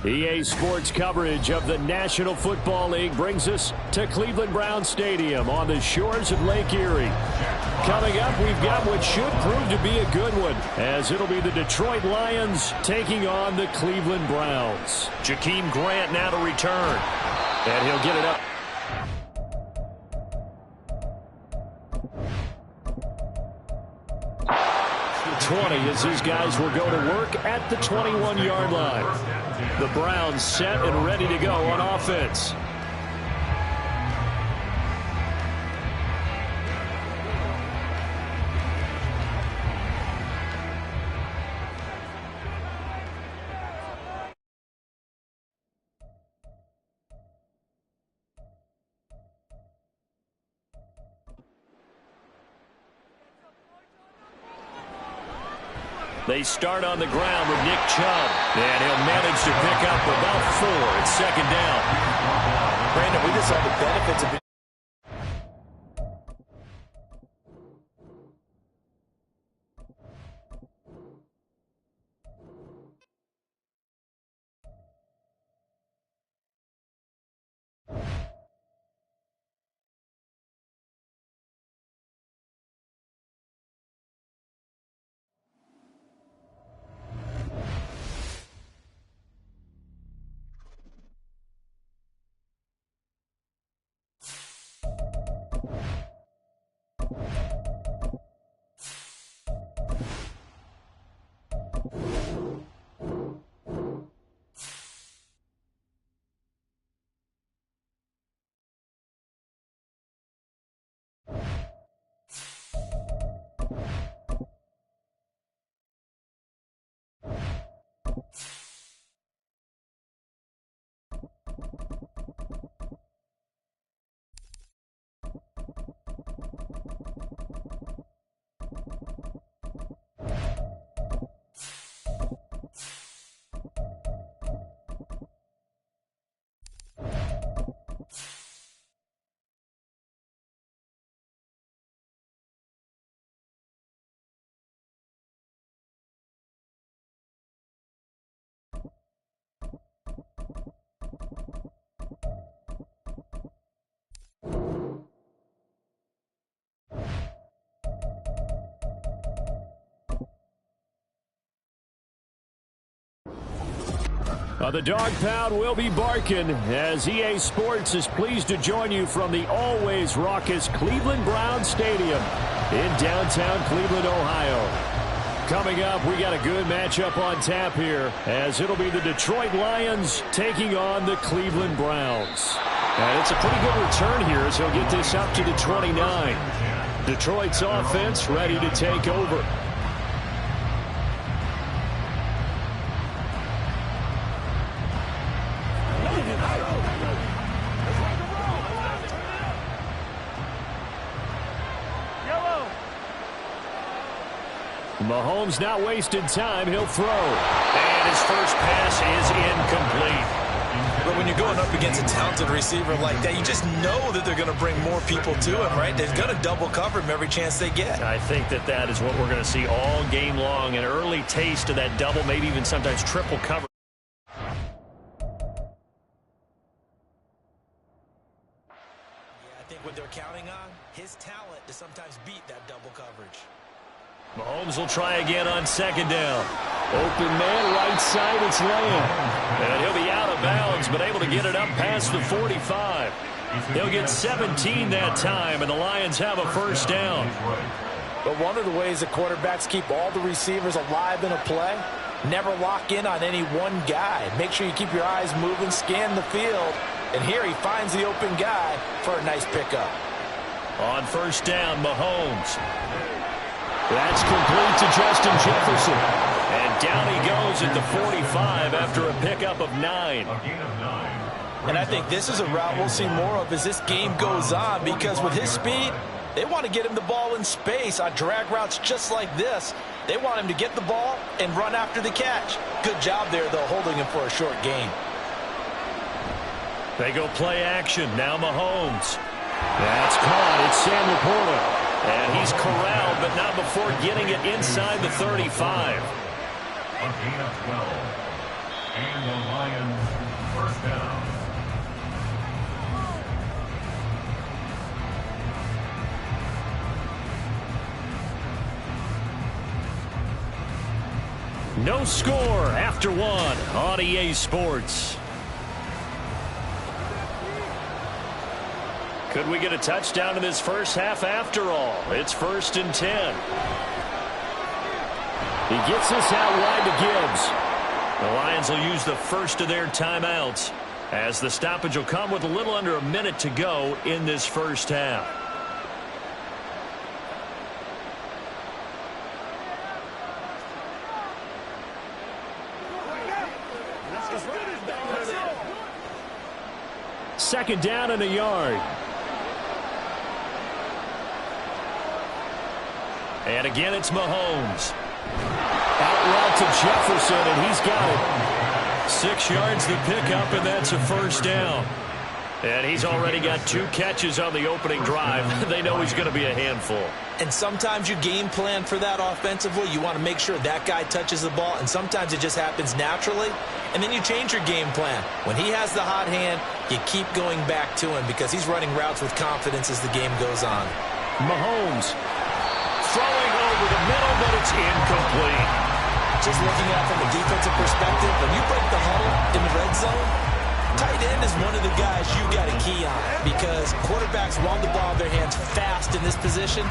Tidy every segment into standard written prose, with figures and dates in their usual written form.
EA Sports coverage of the National Football League brings us to Cleveland Browns Stadium on the shores of Lake Erie. Coming up, we've got what should prove to be a good one, as it'll be the Detroit Lions taking on the Cleveland Browns. Jakeem Grant now to return, and he'll get it up. 20 as these guys will go to work at the 21-yard line. The Browns set and ready to go on offense. They start on the ground with Nick Chubb, and he'll manage to pick up about 4 at second down. Brandon, we just saw the benefits of it. The dog pound will be barking as EA Sports is pleased to join you from the always raucous Cleveland Browns Stadium in downtown Cleveland, Ohio. Coming up, we got a good matchup on tap here, as it'll be the Detroit Lions taking on the Cleveland Browns. And it's a pretty good return here as he'll get this up to the 29. Detroit's offense ready to take over. Mahomes not wasting time. He'll throw. And his first pass is incomplete. But when you're going up against a talented receiver like that, you just know that they're going to bring more people to him, right? They're going to double cover him every chance they get. I think that is what we're going to see all game long. An early taste of that double, maybe even sometimes triple cover. Yeah, I think what they're counting on, his talent to sometimes beat that double coverage. Mahomes will try again on second down. Open man, right side, it's Lamb. And he'll be out of bounds, but able to get it up past the 45. He'll get 17 that time, and the Lions have a first down. But one of the ways the quarterbacks keep all the receivers alive in a play, never lock in on any one guy. Make sure you keep your eyes moving, scan the field. And here he finds the open guy for a nice pickup. On first down, Mahomes. That's complete to Justin Jefferson. And down he goes at the 45 after a pickup of 9. And I think this is a route we'll see more of as this game goes on, because with his speed, they want to get him the ball in space on drag routes just like this. They want him to get the ball and run after the catch. Good job there, though, holding him for a short gain. They go play action. Now Mahomes. That's caught. It's Sam Laporta. And he's corralled, but not before getting it inside the 35. And the Lions first down. No score after one on EA Sports. Could we get a touchdown in this first half after all? It's 1st and 10. He gets this out wide to Gibbs. The Lions will use the first of their timeouts as the stoppage will come with a little under a minute to go in this first half. Second down and a yard. And again, it's Mahomes. Out route to Jefferson, and he's got it. 6 yards the pickup, and that's a first down. And he's already got 2 catches on the opening drive. They know he's going to be a handful. And sometimes you game plan for that offensively. You want to make sure that guy touches the ball, and sometimes it just happens naturally. And then you change your game plan. When he has the hot hand, you keep going back to him because he's running routes with confidence as the game goes on. Mahomes throwing over the middle, but it's incomplete. Just looking at it from a defensive perspective, when you break the huddle in the red zone, tight end is one of the guys you got a key on because quarterbacks want the ball in their hands fast in this position,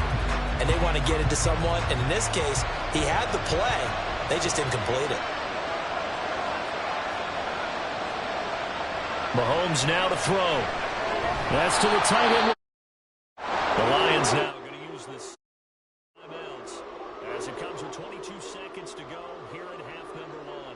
and they want to get it to someone. And in this case, he had the play. They just didn't complete it. Mahomes now to throw. That's to the tight end. The Lions now going to use this timeouts as it comes with 22 seconds to go here in half number 1.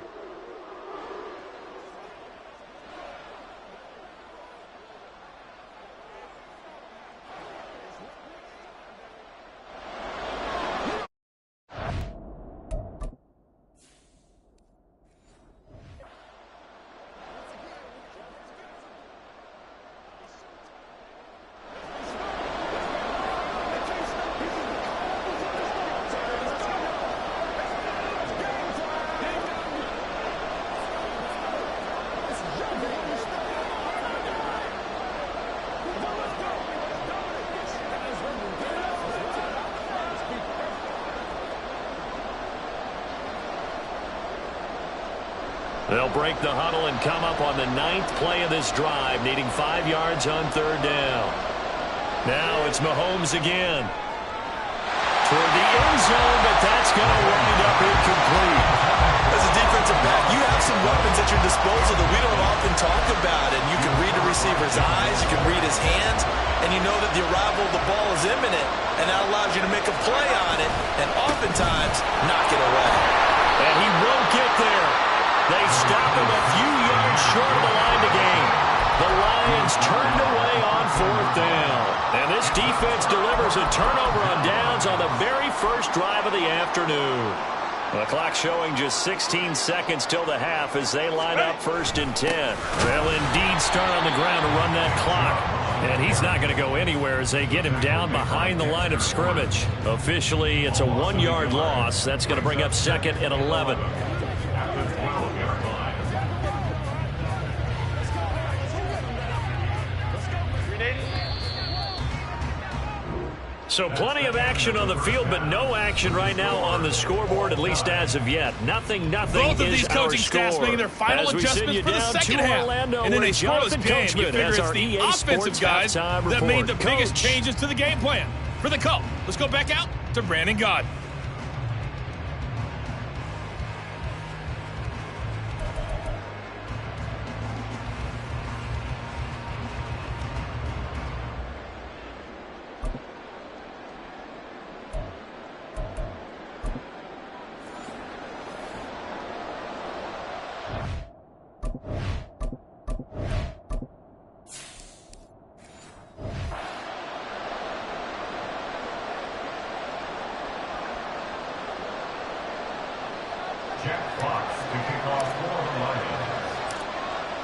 They'll break the huddle and come up on the 9th play of this drive, needing 5 yards on 3rd down. Now it's Mahomes again. Toward the end zone, but that's going to wind up incomplete. As a defensive back, you have some weapons at your disposal that we don't often talk about. And you can read a receiver's eyes, you can read his hands, and you know that the arrival of the ball is imminent, and that allows you to make a play on it and oftentimes knock it away. And he won't get there. They stop him a few yards short of the line to gain. The Lions turned away on 4th down. And this defense delivers a turnover on downs on the very first drive of the afternoon. The clock showing just 16 seconds till the half as they line up 1st and 10. They'll indeed start on the ground to run that clock. And he's not going to go anywhere as they get him down behind the line of scrimmage. Officially, it's a 1-yard loss. That's going to bring up 2nd and 11. So plenty of action on the field, but no action right now on the scoreboard, at least as of yet. Nothing Both of these coaching staffs making their final adjustments for the second half. And in a scoreless game, you figure it's the offensive guys that made the biggest changes to the game plan. For the call, let's go back out to Brandon Gaudin.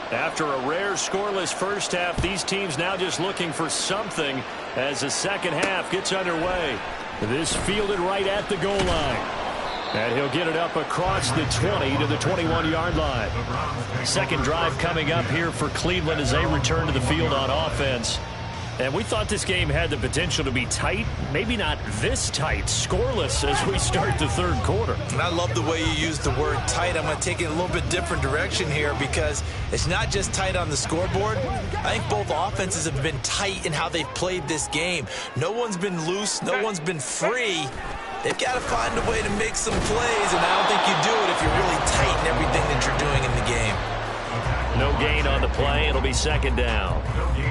After a rare scoreless first half, these teams now just looking for something as the second half gets underway. This fielded right at the goal line. And he'll get it up across the 20 to the 21-yard line. Second drive coming up here for Cleveland as they return to the field on offense. And we thought this game had the potential to be tight, maybe not this tight, scoreless as we start the third quarter. And I love the way you use the word tight. I'm going to take it a little bit different direction here because it's not just tight on the scoreboard. I think both offenses have been tight in how they've played this game. No one's been loose. No one's been free. They've got to find a way to make some plays, and I don't think you do it if you're really tight in everything that you're doing in the game. No gain on the play. It'll be second down.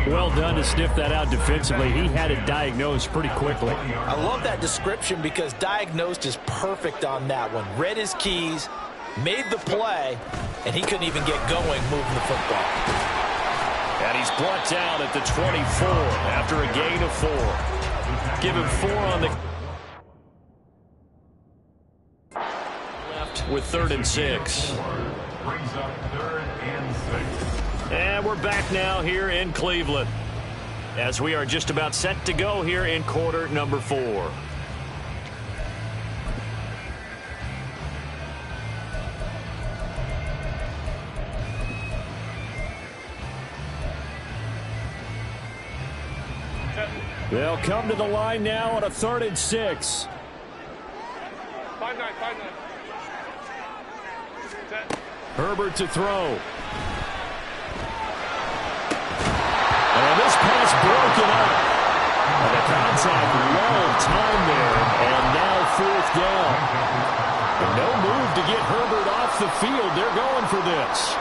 Well done to sniff that out defensively. He had it diagnosed pretty quickly. I love that description because diagnosed is perfect on that one. Read his keys, made the play, and he couldn't even get going moving the football. And he's brought down at the 24 after a gain of 4. Give him 4 on the left with 3rd and 6. Brings up 3rd and 6. And we're back now here in Cleveland as we are just about set to go here in quarter number 4. They'll come to the line now on a 3rd and 6. 5-9. Herbert to throw. And this pass broken up. And the contact well timed there. And now 4th down. And no move to get Herbert off the field. They're going for this.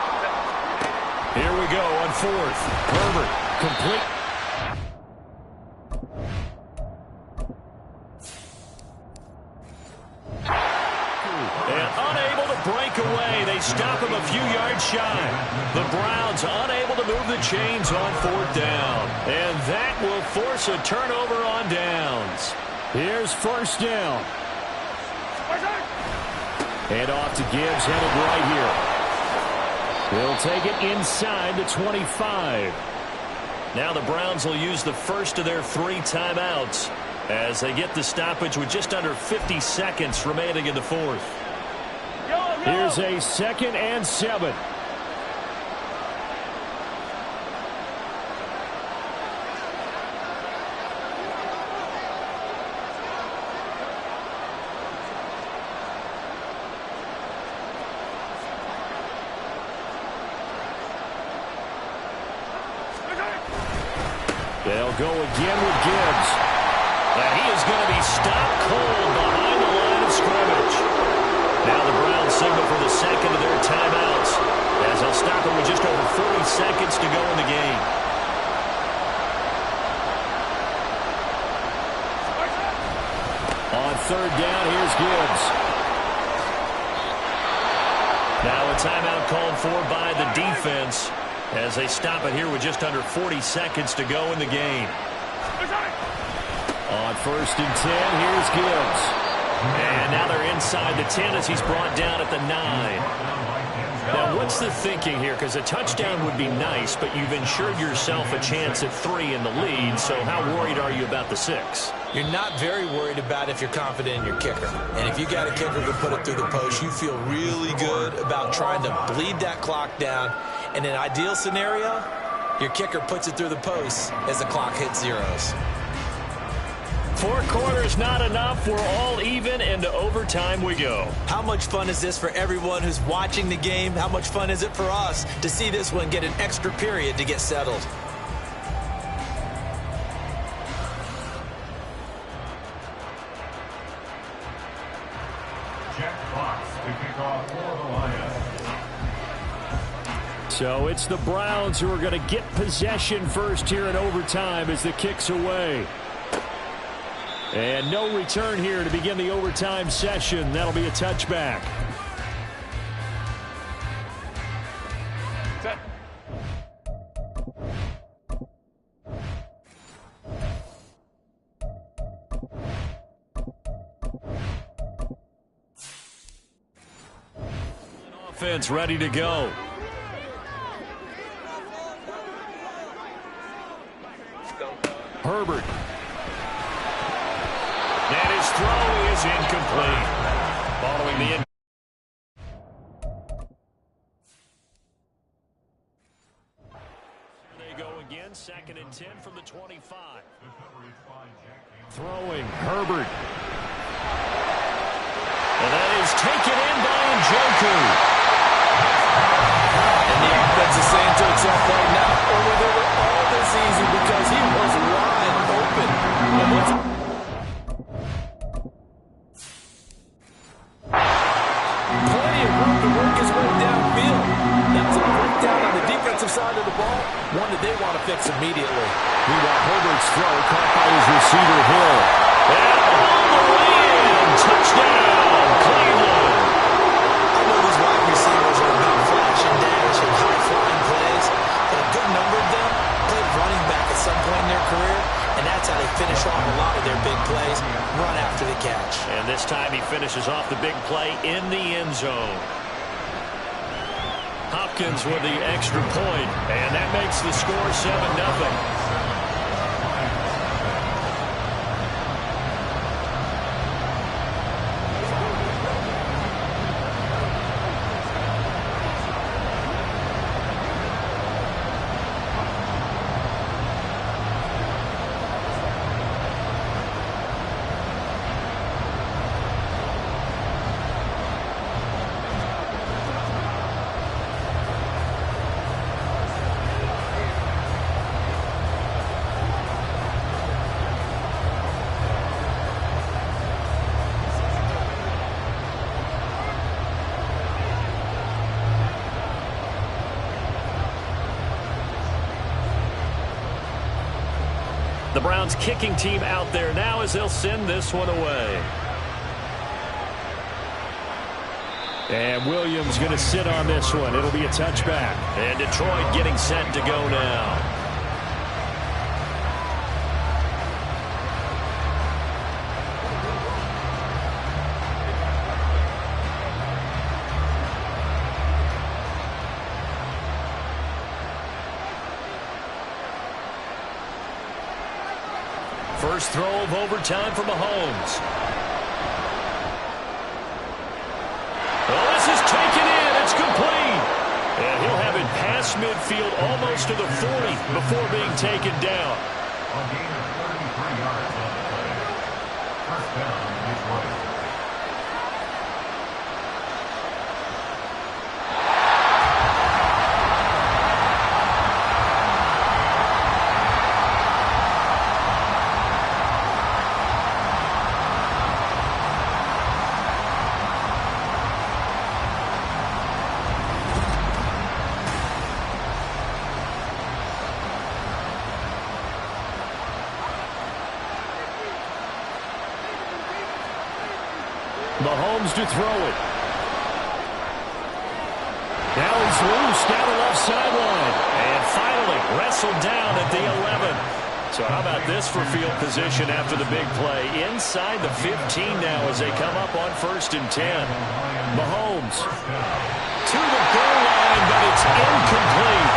Here we go on 4th. Herbert complete. Break away. They stop him a few yards shy. The Browns unable to move the chains on 4th down. And that will force a turnover on downs. Here's 1st down. Hand off to Gibbs, headed right here. He'll take it inside the 25. Now the Browns will use the first of their 3 timeouts as they get the stoppage with just under 50 seconds remaining in the 4th. Here's a 2nd and 7. They'll go again with Gibbs. And he is going to be stopped cold behind the line of scrimmage. Now the Browns signal for the 2nd of their timeouts as they'll stop it with just over 40 seconds to go in the game. On 3rd down, here's Gibbs. Now a timeout called for by the defense as they stop it here with just under 40 seconds to go in the game. On 1st and 10, here's Gibbs. And now they're inside the 10 as he's brought down at the 9. Now, what's the thinking here? Because a touchdown would be nice, but you've ensured yourself a chance at 3 in the lead, so how worried are you about the 6? You're not very worried about if you're confident in your kicker. And if you got a kicker who can put it through the post, you feel really good about trying to bleed that clock down. In an ideal scenario, your kicker puts it through the post as the clock hits zeros. 4 quarters not enough. We're all even, and to overtime we go. How much fun is this for everyone who's watching the game? How much fun is it for us to see this one get an extra period to get settled? Jack Fox to kick off for the Lions. So it's the Browns who are going to get possession first here in overtime as the kick's away. And no return here to begin the overtime session. That'll be a touchback. Set. Offense ready to go. Herbert. And his throw is incomplete. following the in. They go again, 2nd and 10 from the 25. Throwing, Herbert. And that is taken in by Njoku. And the offense is saying to itself right now, or whether we're all this season, because he was wide open. Plenty of room to work his way downfield. That's a breakdown on the defensive side of the ball, one that they want to fix immediately. Meanwhile, Herbert's throw caught by his receiver, Hill. And all the way in. Touchdown, Cleveland. I know these wide receivers are about flash and dash and high-flying plays, but a good number of them played running back at some point in their career, and that's how they finish off a lot of their big plays, run after the catch. And this time he finishes off the big play in the end zone. Hopkins with the extra point, and that makes the score 7-0. The Browns kicking team out there now as they'll send this one away. And Williams going to sit on this one. It'll be a touchback. And Detroit getting set to go now. First throw of overtime for Mahomes. Oh, this is taken in. It's complete. And he'll have it past midfield almost to the 40 before being taken down. A gain of 33 yards on the play. First down, Detroit. Mahomes to throw it. Now he's loose down the left sideline. And finally wrestled down at the 11. So how about this for field position after the big play? Inside the 15 now as they come up on 1st and 10. Mahomes to the goal line, but it's incomplete.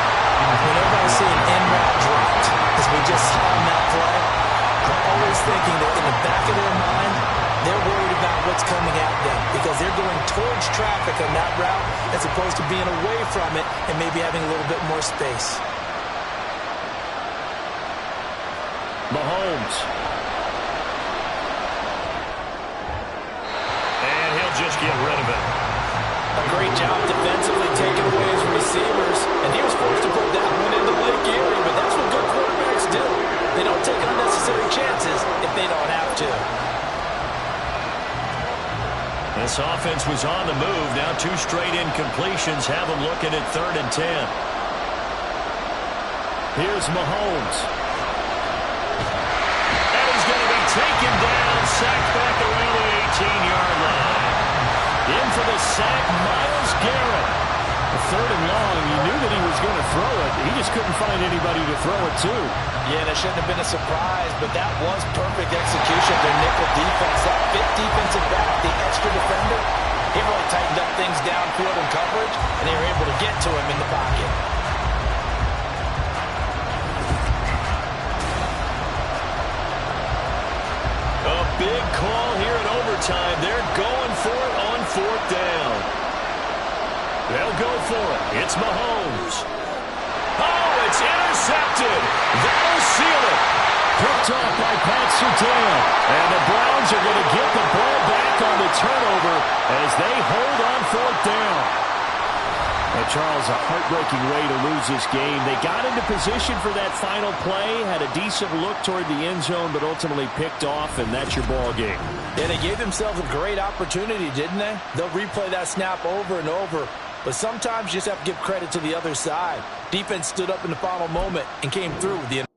Whenever I see an end route dropped, as we just saw in that play, I'm always thinking that in the back of their mind, they're worried about what's coming at them because they're going towards traffic on that route as opposed to being away from it and maybe having a little bit more space. Mahomes. And he'll just get rid of it. A great job defensively taking away his receivers, and he was forced to put that one into Lake Erie, but that's what good quarterbacks do. They don't take unnecessary chances if they don't have to. This offense was on the move. Now 2 straight incompletions have them looking at 3rd and 10. Here's Mahomes. And he's going to be taken down, sacked back around the 18-yard line. In for the sack, Myles Garrett. The 3rd and long, he knew that he was going to throw it. He just couldn't find anybody to throw it to. Yeah, that shouldn't have been a surprise, but that was perfect execution of their nickel defense. That 5th defensive back, the extra defender, he really tightened up things downfield in coverage, and they were able to get to him in the pocket. A big call here in overtime. They're going for it on 4th down. They'll go for it. It's Mahomes. Oh, it's intercepted. That'll seal it. Picked off by Pat Surtain. And the Browns are going to get the ball back on the turnover as they hold on 4th down. Charles, a heartbreaking way to lose this game. They got into position for that final play, had a decent look toward the end zone, but ultimately picked off, and that's your ball game. Yeah, they gave themselves a great opportunity, didn't they? They'll replay that snap over and over, but sometimes you just have to give credit to the other side. Defense stood up in the final moment and came through with the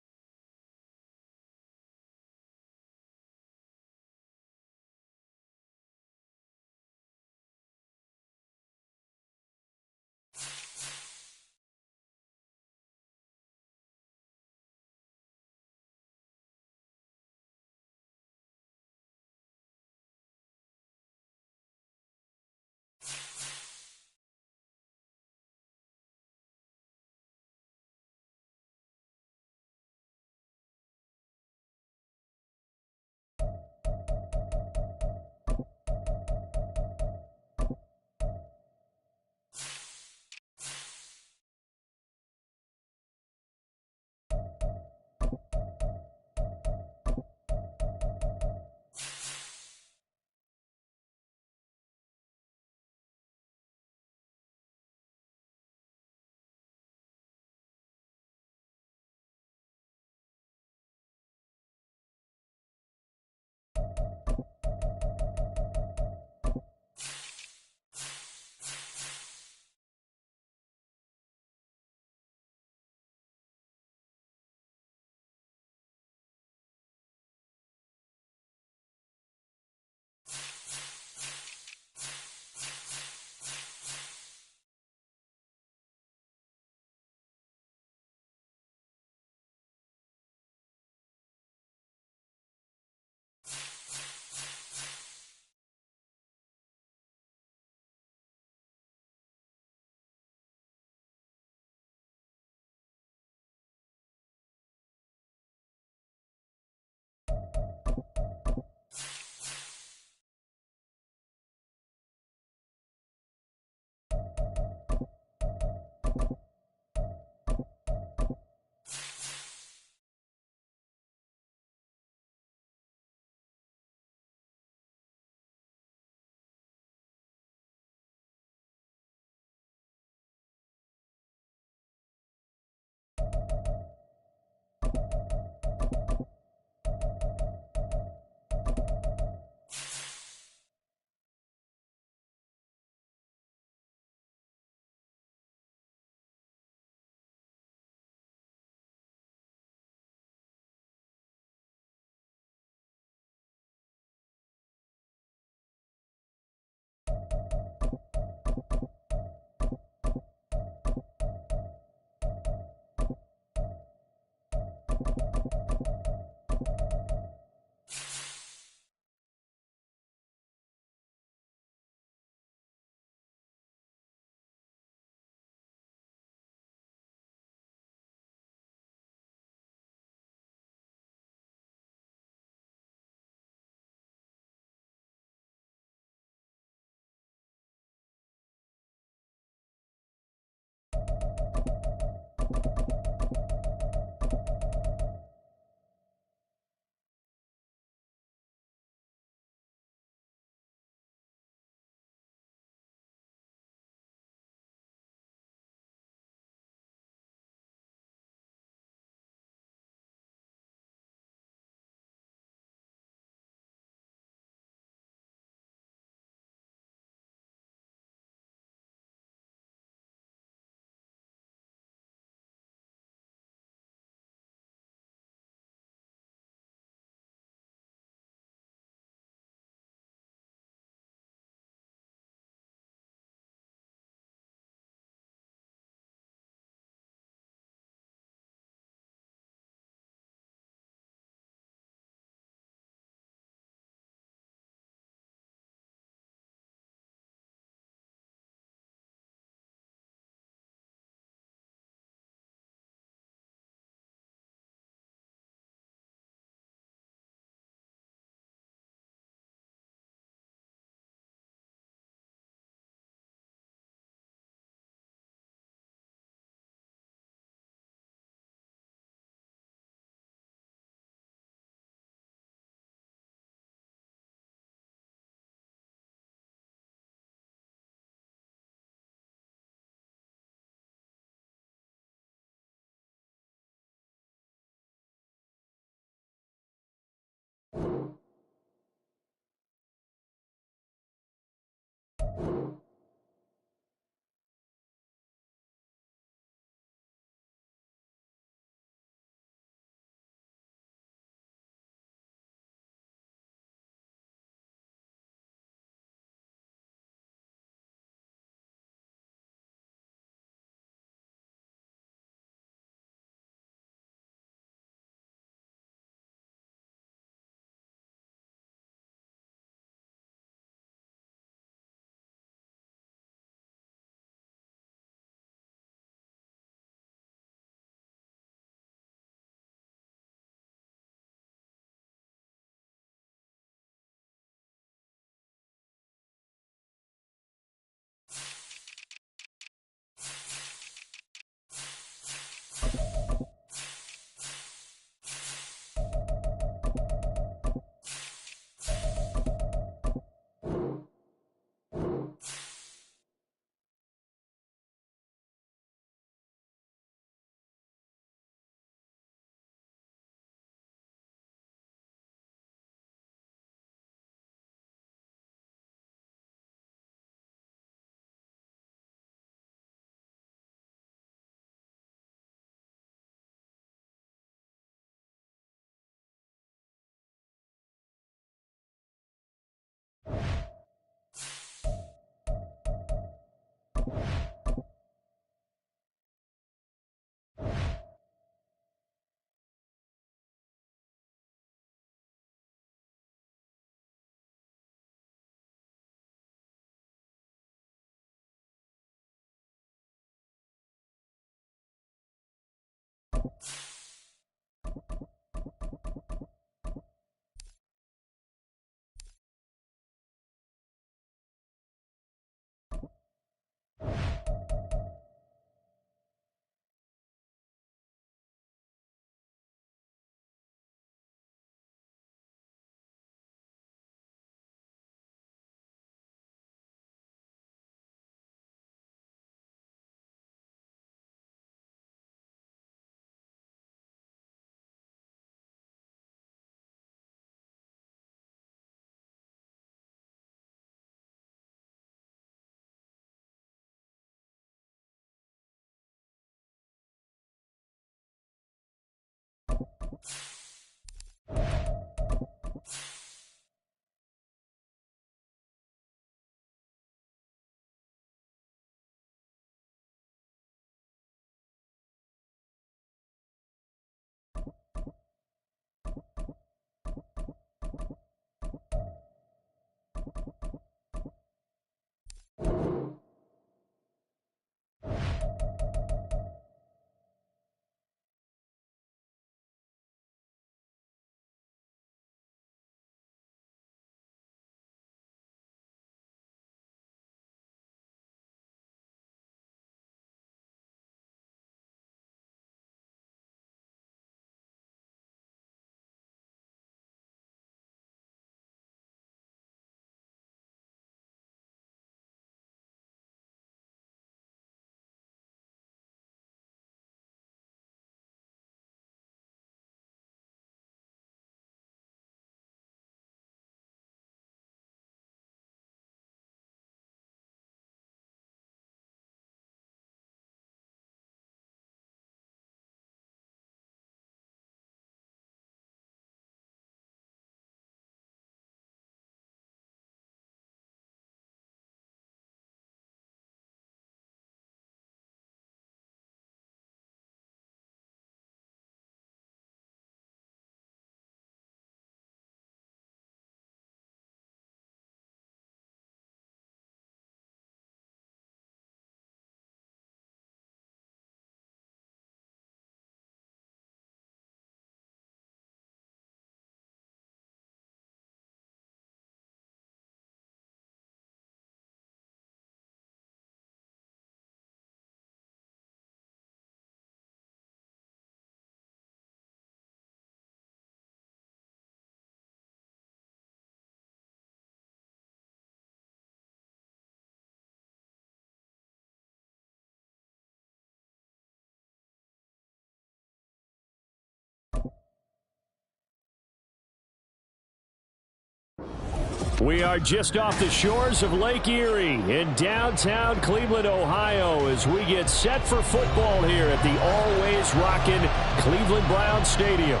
We are just off the shores of Lake Erie in downtown Cleveland, Ohio, as we get set for football here at the always rockin' Cleveland Browns Stadium.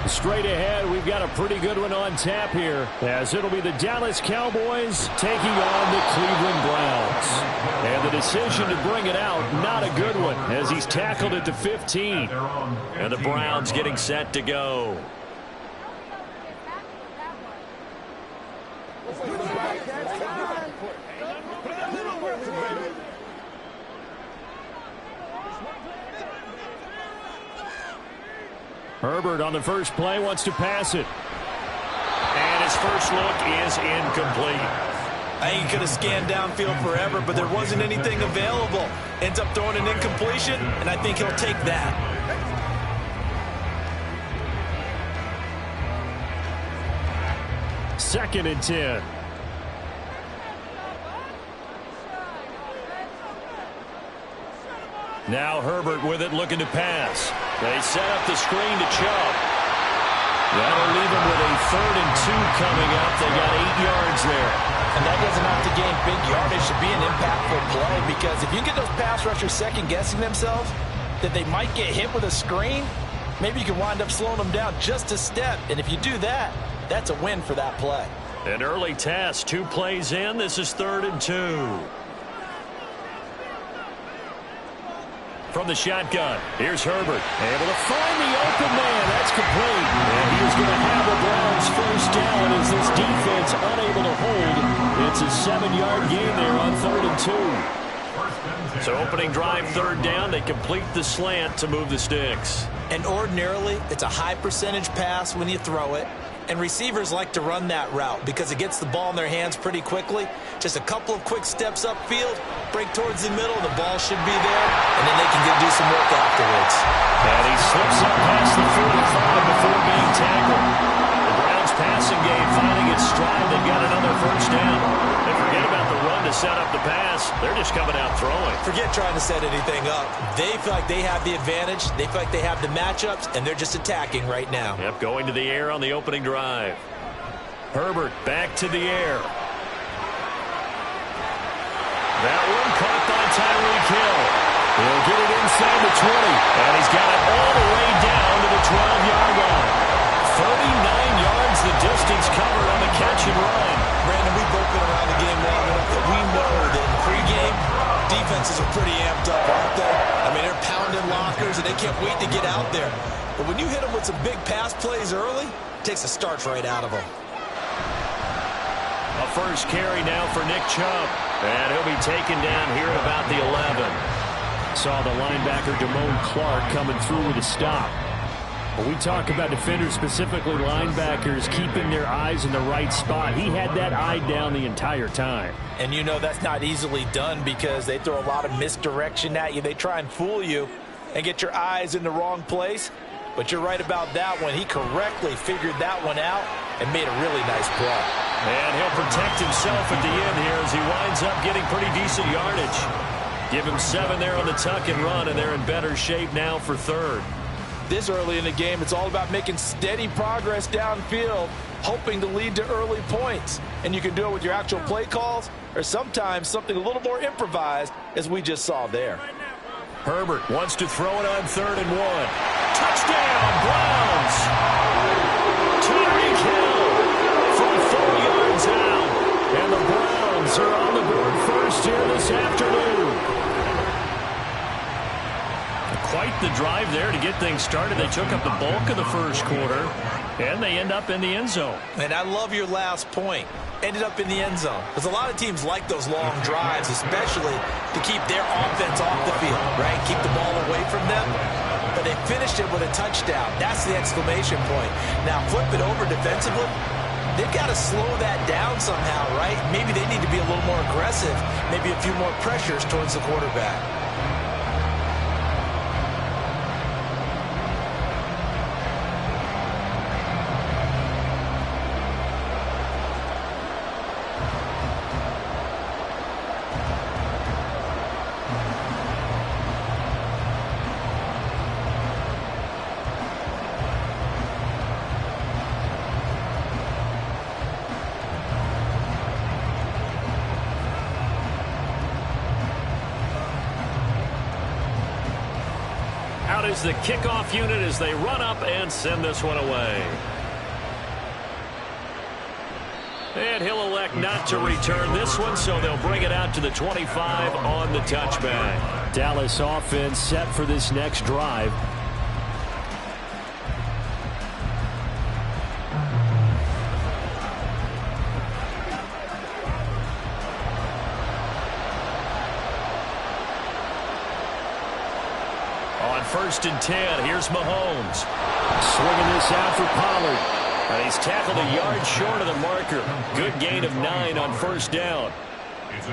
Straight ahead, we've got a pretty good one on tap here, as it'll be the Dallas Cowboys taking on the Cleveland Browns. And the decision to bring it out, not a good one, as he's tackled at the 15. And the Browns getting set to go. Herbert on the first play wants to pass it. And his first look is incomplete. I think he could have scanned downfield forever, but there wasn't anything available. Ends up throwing an incompletion, and I think he'll take that. Second and 10. Now Herbert with it, looking to pass. They set up the screen to Chubb. That'll leave him with a 3rd and 2 coming up. They got 8 yards there. And that doesn't have to gain big yardage to be an impactful play, because if you get those pass rushers second-guessing themselves that they might get hit with a screen, maybe you can wind up slowing them down just a step. And if you do that, that's a win for that play. An early test, 2 plays in. This is 3rd and 2. From the shotgun, here's Herbert. Able to find the open man. That's complete. And he's going to have the Browns first down as this defense unable to hold. It's a 7-yard gain there on 3rd and 2. So opening drive, 3rd down. They complete the slant to move the sticks. And ordinarily, it's a high percentage pass when you throw it. And receivers like to run that route because it gets the ball in their hands pretty quickly. Just a couple of quick steps upfield, break towards the middle, the ball should be there, and then they can do some work afterwards. And he slips up past the 45 before being tackled. The Browns passing game finding its stride. They've got another first down. They forget about the run to set up the pass. They're just coming out throwing. Forget trying to set anything up. They feel like they have the advantage. They feel like they have the matchups, and they're just attacking right now. Yep, going to the air on the opening drive. Herbert back to the air. That one caught by Tyreek Hill. He'll get it inside the 20. And he's got it all the way down to the 12-yard line. 39 yards the distance covered on the catch and run. Brandon, we've both been around the game long enough that we know that in pregame, defenses are pretty amped up, aren't they? I mean, they're pounding lockers, and they can't wait to get out there. But when you hit them with some big pass plays early, it takes the starch right out of them. A first carry now for Nick Chubb. And he'll be taken down here at about the 11. Saw the linebacker Damone Clark coming through with a stop. When we talk about defenders, specifically linebackers, keeping their eyes in the right spot, he had that eye down the entire time. And you know that's not easily done because they throw a lot of misdirection at you. They try and fool you and get your eyes in the wrong place. But you're right about that one. He correctly figured that one out and made a really nice play. And he'll protect himself at the end here as he winds up getting pretty decent yardage. Give him 7 there on the tuck and run, and they're in better shape now for 3rd. This early in the game, it's all about making steady progress downfield, hoping to lead to early points. And you can do it with your actual play calls or sometimes something a little more improvised, as we just saw there. Herbert wants to throw it on 3rd and 1. Touchdown, Browns! Tyreek Hill from 4 yards out. And the Browns are on the board first here this afternoon. Quite the drive there to get things started. They took up the bulk of the first quarter, and they end up in the end zone. And I love your last point. Ended up in the end zone. Because a lot of teams like those long drives, especially to keep their offense off the field, right? Keep the ball away from them. But they finished it with a touchdown. That's the exclamation point. Now flip it over defensively. They've got to slow that down somehow, right? Maybe they need to be a little more aggressive. Maybe a few more pressures towards the quarterback. Out is the kickoff unit as they run up and send this one away. And he'll elect not to return this one, so they'll bring it out to the 25 on the touchback. Dallas offense set for this next drive. On 1st and 10, here's Mahomes. Swinging this out for Pollard. And he's tackled a yard short of the marker. Good gain of 9 on 1st down.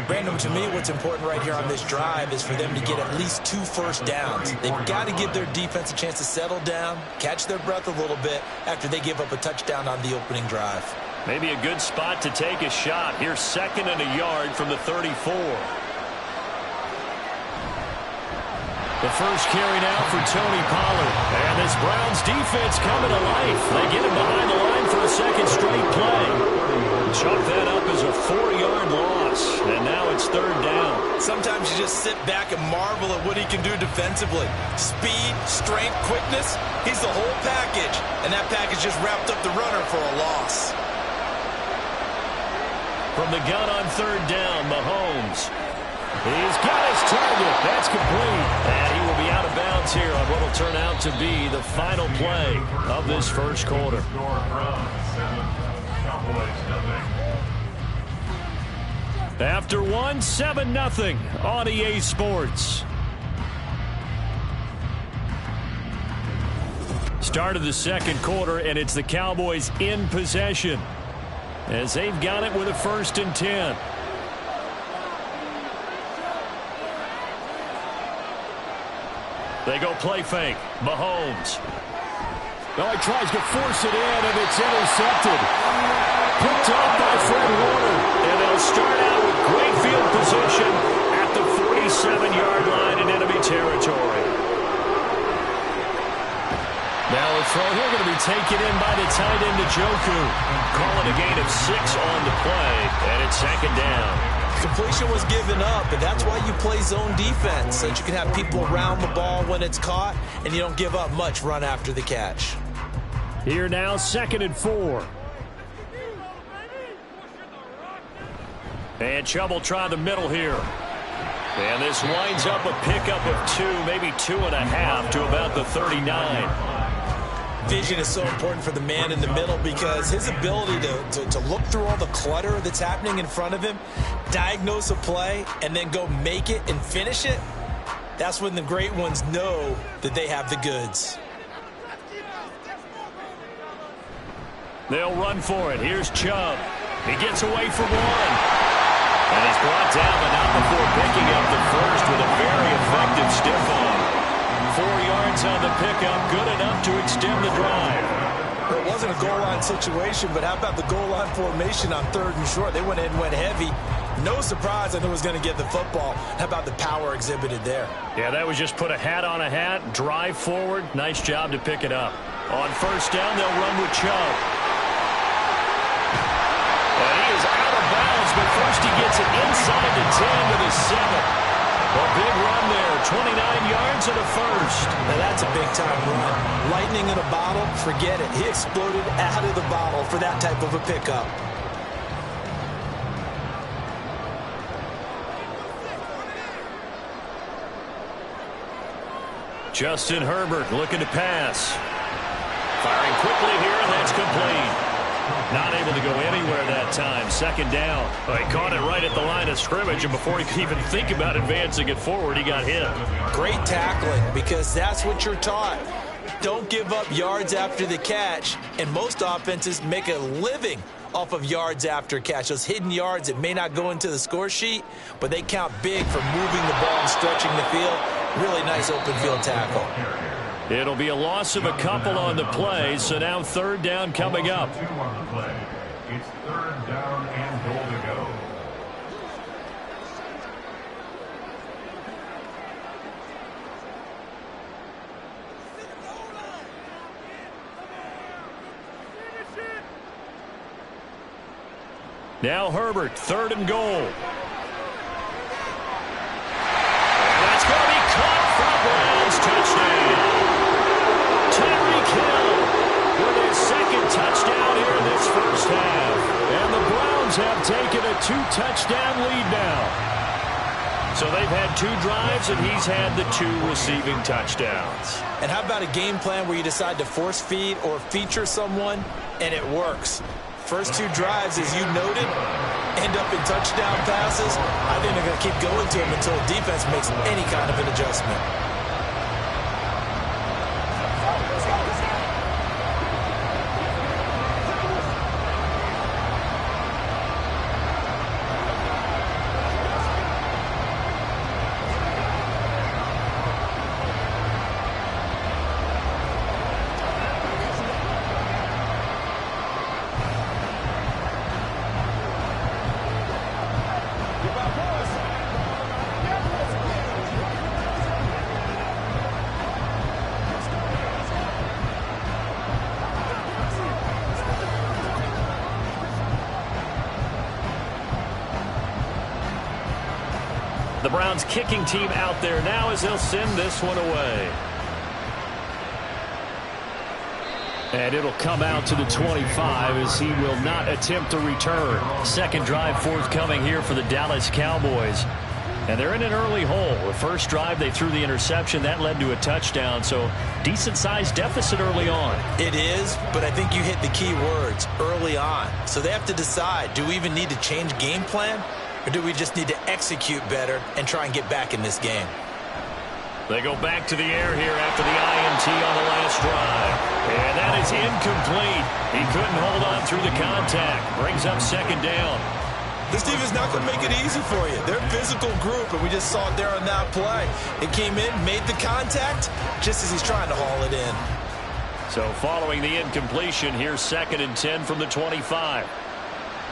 Brandon, to me, what's important right here on this drive is for them to get at least 2 first downs. They've got to give their defense a chance to settle down, catch their breath a little bit after they give up a touchdown on the opening drive. Maybe a good spot to take a shot. Here's 2nd and a yard from the 34. The first carry now for Tony Pollard. And this Browns defense coming to life. They get him behind the line for a second straight play. Chalk that up as a 4-yard loss. And now it's 3rd down. Sometimes you just sit back and marvel at what he can do defensively. Speed, strength, quickness. He's the whole package. And that package just wrapped up the runner for a loss. From the gun on 3rd down, Mahomes. He's got his target. That's complete. And he will be out of bounds here on what will turn out to be the final play of this first quarter. After 1, 7-0 on EA Sports. Start of the second quarter, and it's the Cowboys in possession as they've got it with a 1st and 10. They go play fake. Mahomes. Well, he tries to force it in, and it's intercepted. Picked up by Fred Warner. And they'll start out with great field position at the 47-yard line in enemy territory. Now a throw here going to be taken in by the tight end, Njoku. Call it a gain of 6 on the play, and it's 2nd down. Completion was given up, and that's why you play zone defense, so that you can have people around the ball when it's caught, and you don't give up much run after the catch. Here now, 2nd and 4. And Chubb will try the middle here. And this winds up a pickup of 2, maybe 2.5 to about the 39. Vision is so important for the man in the middle because his ability to look through all the clutter that's happening in front of him, diagnose a play, and then go make it and finish it, that's when the great ones know that they have the goods. They'll run for it. Here's Chubb. He gets away from one. And he's brought down, but not before picking up the first with a very effective stiff arm. 4 yards on the pickup, good enough to extend the drive. It wasn't a goal line situation, but how about the goal line formation on 3rd and short? They went in and went heavy. No surprise, I knew it was going to get the football. How about the power exhibited there? Yeah, that was just put a hat on a hat, drive forward. Nice job to pick it up. On 1st down, they'll run with Chubb. And he is out of bounds, but first he gets it inside the 10 to the 7. A big run there, 29 yards and a first. Now that's a big-time run. Lightning in a bottle, forget it. He exploded out of the bottle for that type of a pickup. Justin Herbert looking to pass. Firing quickly here, and that's complete. Not able to go anywhere that time. 2nd down. Well, he caught it right at the line of scrimmage, and before he could even think about advancing it forward, he got hit. Great tackling, because that's what you're taught. Don't give up yards after the catch, and most offenses make a living off of yards after catch. Those hidden yards that may not go into the score sheet, but they count big for moving the ball and stretching the field. Really nice open field tackle. It'll be a loss of a couple on the play, so now 3rd down coming up. It's 3rd down and goal to go. Now Herbert, 3rd and goal. And that's going to be caught for a Browns touchdown. 2-touchdown lead now. So they've had 2 drives, and he's had the 2 receiving touchdowns. And how about a game plan where you decide to force feed or feature someone, and it works? First 2 drives, as you noted, end up in touchdown passes. I think they're going to keep going to him until the defense makes any kind of an adjustment. The Browns kicking team out there now as they'll send this one away. And it'll come out to the 25 as he will not attempt to return. Second drive forthcoming here for the Dallas Cowboys. And they're in an early hole. The first drive, they threw the interception. That led to a touchdown. So decent-sized deficit early on. It is, but I think you hit the key words, early on. So they have to decide, do we even need to change game plan? Or do we just need to execute better and try and get back in this game? They go back to the air here after the INT on the last drive. And that is incomplete. He couldn't hold on through the contact. Brings up second down. This team is not going to make it easy for you. They're a physical group, and we just saw it there on that play. It came in, made the contact, just as he's trying to haul it in. So following the incompletion, here's 2nd and 10 from the 25.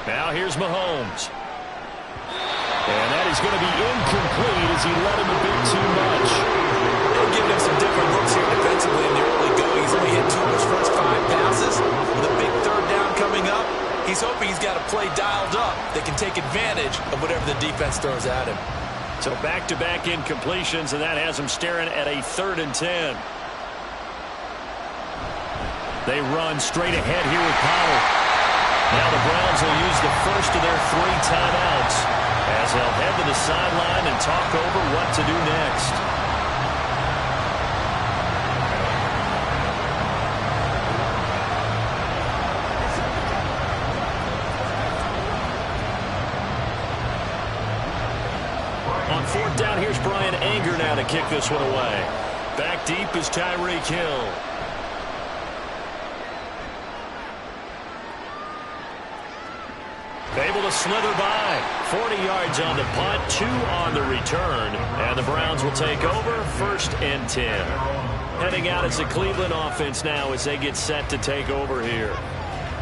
Now here's Mahomes. And that is going to be incomplete as he let him a bit too much. They're giving him some different looks here defensively in the early going. He's only hit 2 of his first 5 passes. With a big third down coming up, he's hoping he's got a play dialed up that can take advantage of whatever the defense throws at him. So back-to-back incompletions, and that has him staring at a 3rd and 10. They run straight ahead here with Powell. Now the Browns will use the first of their 3 timeouts as they'll head to the sideline and talk over what to do next. On 4th down, here's Brian Anger now to kick this one away. Back deep is Tyreek Hill. Able to slither by. 40 yards on the punt, 2 on the return. And the Browns will take over 1st and 10. Heading out as the Cleveland offense now as they get set to take over here.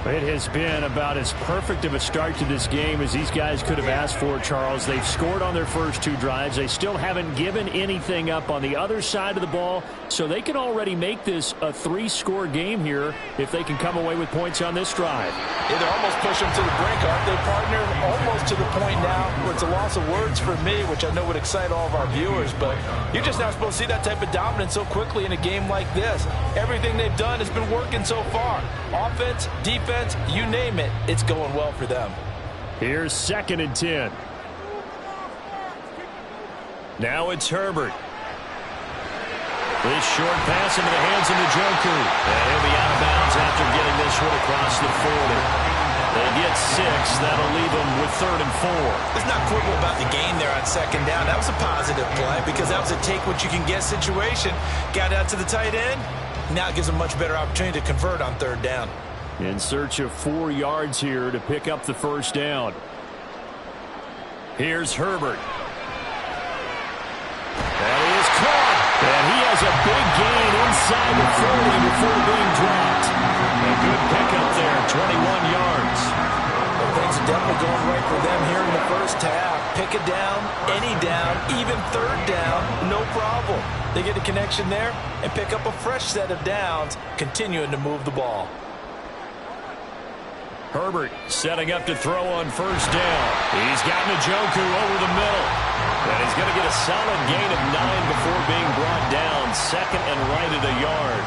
It has been about as perfect of a start to this game as these guys could have asked for, Charles. They've scored on their first 2 drives. They still haven't given anything up on the other side of the ball, so they can already make this a 3-score game here if they can come away with points on this drive. Yeah, they're almost pushing them to the brink, aren't they, partner? Almost to the point now where it's a loss of words for me, which I know would excite all of our viewers, but you're just not supposed to see that type of dominance so quickly in a game like this. Everything they've done has been working so far. Offense, defense, you name it, it's going well for them. Here's 2nd and 10. Now it's Herbert. This short pass into the hands of Njoku. And he'll be out of bounds after getting this one across the 40. They get 6. That'll leave them with 3rd and 4. Let's not quibble about the gain there on 2nd down. That was a positive play because that was a take-what-you-can-get situation. Got out to the tight end. Now it gives them a much better opportunity to convert on 3rd down. In search of 4 yards here to pick up the 1st down. Here's Herbert. That is caught. And he has a big gain inside the 40 before being dropped. A good pickup there, 21 yards. Well, things are definitely going right for them here in the first half. Pick it down, any down, even 3rd down, no problem. They get a connection there and pick up a fresh set of downs, continuing to move the ball. Herbert setting up to throw on 1st down. He's got Njoku over the middle. And he's going to get a solid gain of 9 before being brought down. 2nd and right at a yard.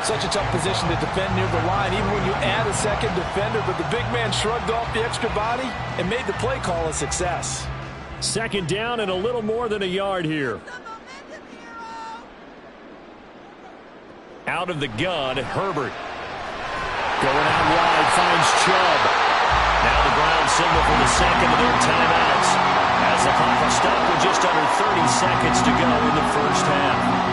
Such a tough position to defend near the line, even when you add a second defender. But the big man shrugged off the extra body and made the play call a success. Second down and a little more than a yard here. Out of the gun, Herbert. Going out wide, finds Chubb. Now the Browns signal for the second of their timeouts, as the clock will stop with just under 30 seconds to go in the first half.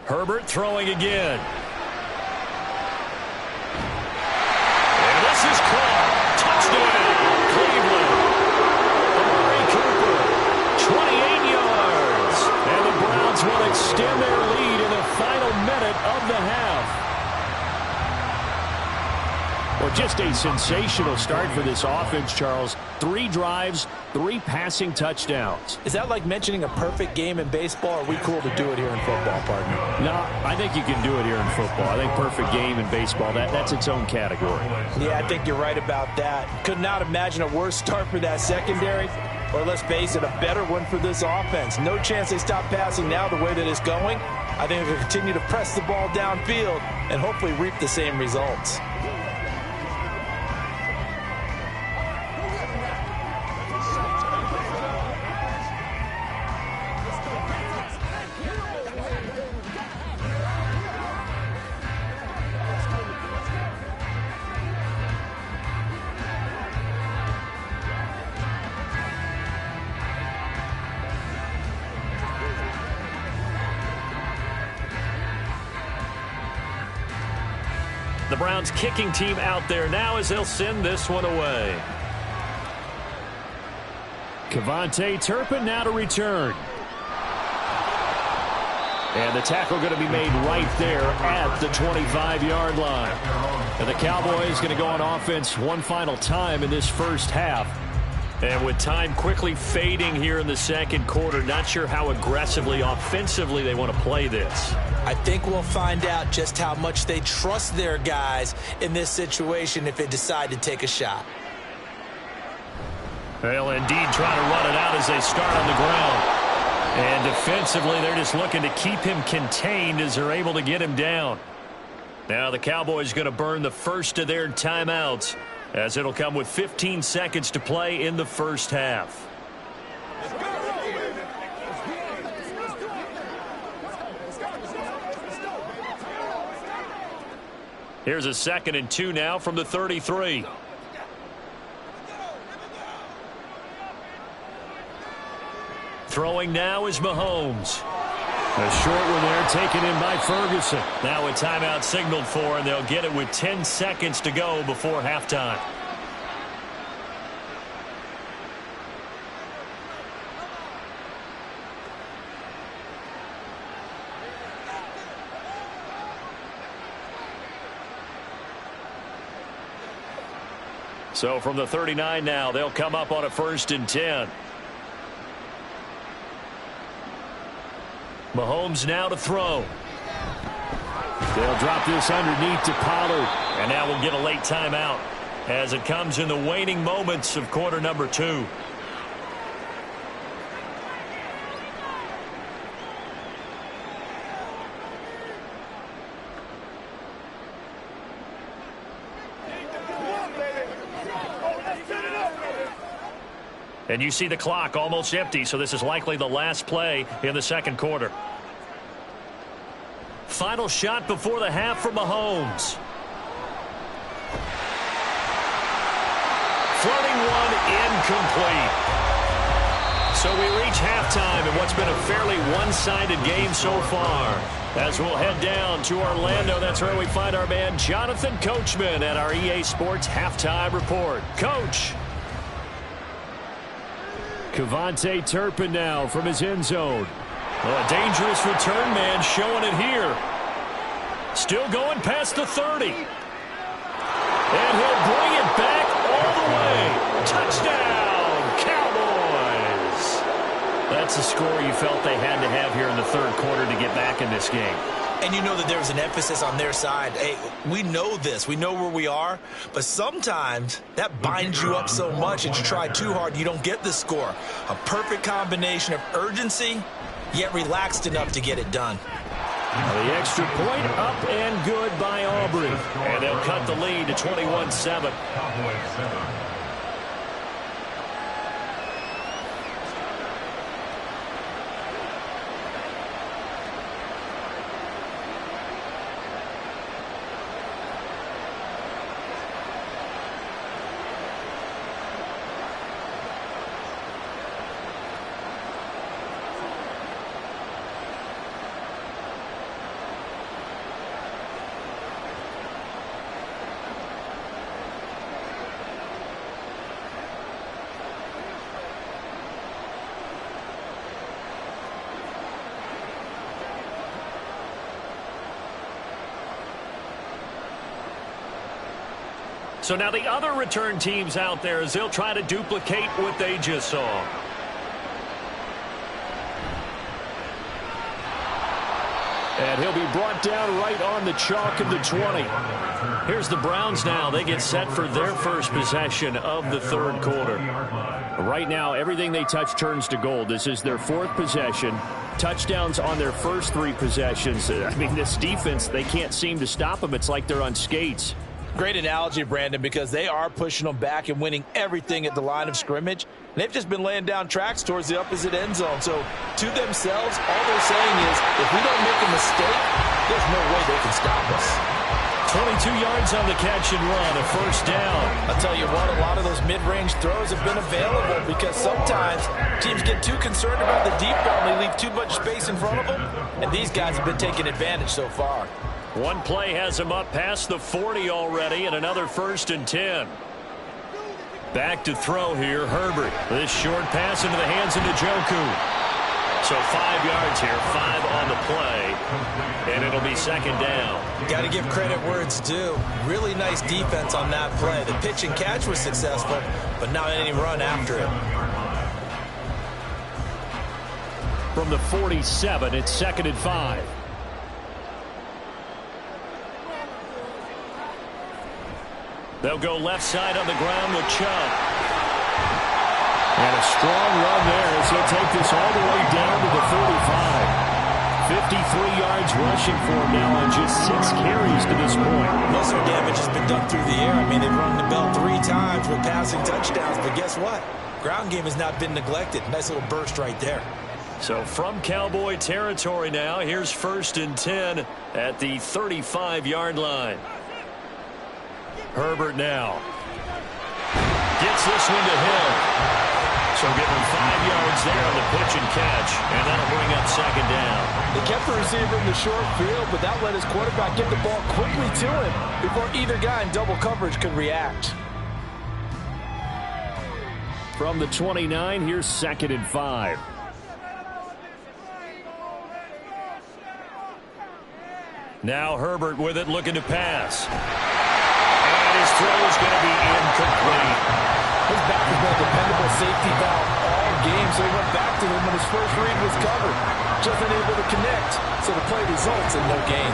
Herbert throwing again. And this is caught. Touchdown, Cleveland. Amari Cooper, 28 yards. And the Browns will extend their lead in the final minute of the half. Well, just a sensational start for this offense, Charles. 3 drives, 3 passing touchdowns. Is that like mentioning a perfect game in baseball, or are we cool to do it here in football, partner? No, I think you can do it here in football. I think perfect game in baseball, that's its own category. Yeah, I think you're right about that. Could not imagine a worse start for that secondary, or let's face it, a better one for this offense. No chance they stop passing now the way that it's going. I think they'll continue to press the ball downfield and hopefully reap the same results. The Browns kicking team out there now as they'll send this one away. KaVontae Turpin now to return. And the tackle going to be made right there at the 25-yard line. And the Cowboys going to go on offense one final time in this first half. And with time quickly fading here in the second quarter, not sure how aggressively, offensively they want to play this. I think we'll find out just how much they trust their guys in this situation if they decide to take a shot. They'll indeed try to run it out as they start on the ground. And defensively, they're just looking to keep him contained as they're able to get him down. Now the Cowboys going to burn the first of their timeouts, as it'll come with 15 seconds to play in the first half. Here's a 2nd and 2 now from the 33. Throwing now is Mahomes. A short one there taken in by Ferguson. Now a timeout signaled for, and they'll get it with 10 seconds to go before halftime. So from the 39 now, they'll come up on a 1st and 10. Mahomes now to throw. They'll drop this underneath to Pollard. And now we'll get a late timeout as it comes in the waning moments of quarter number 2. And you see the clock almost empty, so this is likely the last play in the second quarter. Final shot before the half for Mahomes. Floating one, incomplete. So we reach halftime in what's been a fairly one-sided game so far. As we'll head down to Orlando, that's where we find our man Jonathan Coachman at our EA Sports Halftime Report. Coach. KaVontae Turpin now from his end zone. Well, a dangerous return man showing it here. Still going past the 30. And he'll bring it back all the way. Touchdown, Cowboys. A What's the score you felt they had to have here in the third quarter to get back in this game? And you know that there was an emphasis on their side. Hey, we know this. We know where we are. But sometimes that binds you up so much that you try too hard, you don't get the score. A perfect combination of urgency, yet relaxed enough to get it done. The extra point up and good by Aubrey. And they'll cut the lead to 21-7. So now the other return teams out there as they'll try to duplicate what they just saw. And he'll be brought down right on the chalk of the 20. Here's the Browns now. They get set for their first possession of the third quarter. Right now, everything they touch turns to gold. This is their fourth possession. Touchdowns on their first three possessions. I mean, this defense, they can't seem to stop them. It's like they're on skates. Great analogy, Brandon, because they are pushing them back and winning everything at the line of scrimmage. They've just been laying down tracks towards the opposite end zone. So to themselves, all they're saying is, if we don't make a mistake, there's no way they can stop us. 22 yards on the catch and run, a first down. I'll tell you what, a lot of those mid-range throws have been available because sometimes teams get too concerned about the deep ball and they leave too much space in front of them. And these guys have been taking advantage so far. One play has him up past the 40 already, and another 1st and 10. Back to throw here, Herbert. This short pass into the hands of Njoku. So 5 yards here, 5 on the play, and it'll be second down. Got to give credit where it's due. Really nice defense on that play. The pitch and catch was successful, but not any run after it. From the 47, it's 2nd and 5. They'll go left side on the ground with Chubb. And a strong run there as he'll take this all the way down to the 45. 53 yards rushing for him now on just 6 carries to this point. Most of the damage has been done through the air. I mean, they've rung the bell 3 times with passing touchdowns, but guess what? Ground game has not been neglected. Nice little burst right there. So from Cowboy territory now, here's 1st and 10 at the 35-yard line. Herbert now gets this one to him. So give him 5 yards there on the pitch and catch, and that'll bring up second down. They kept the receiver in the short field, but that let his quarterback get the ball quickly to him before either guy in double coverage could react. From the 29, here's 2nd and 5. Now Herbert with it, looking to pass. His throw is going to be incomplete. His back has been a dependable safety valve all game, so he went back to him when his first read was covered. Just unable to connect, so the play results in no gain.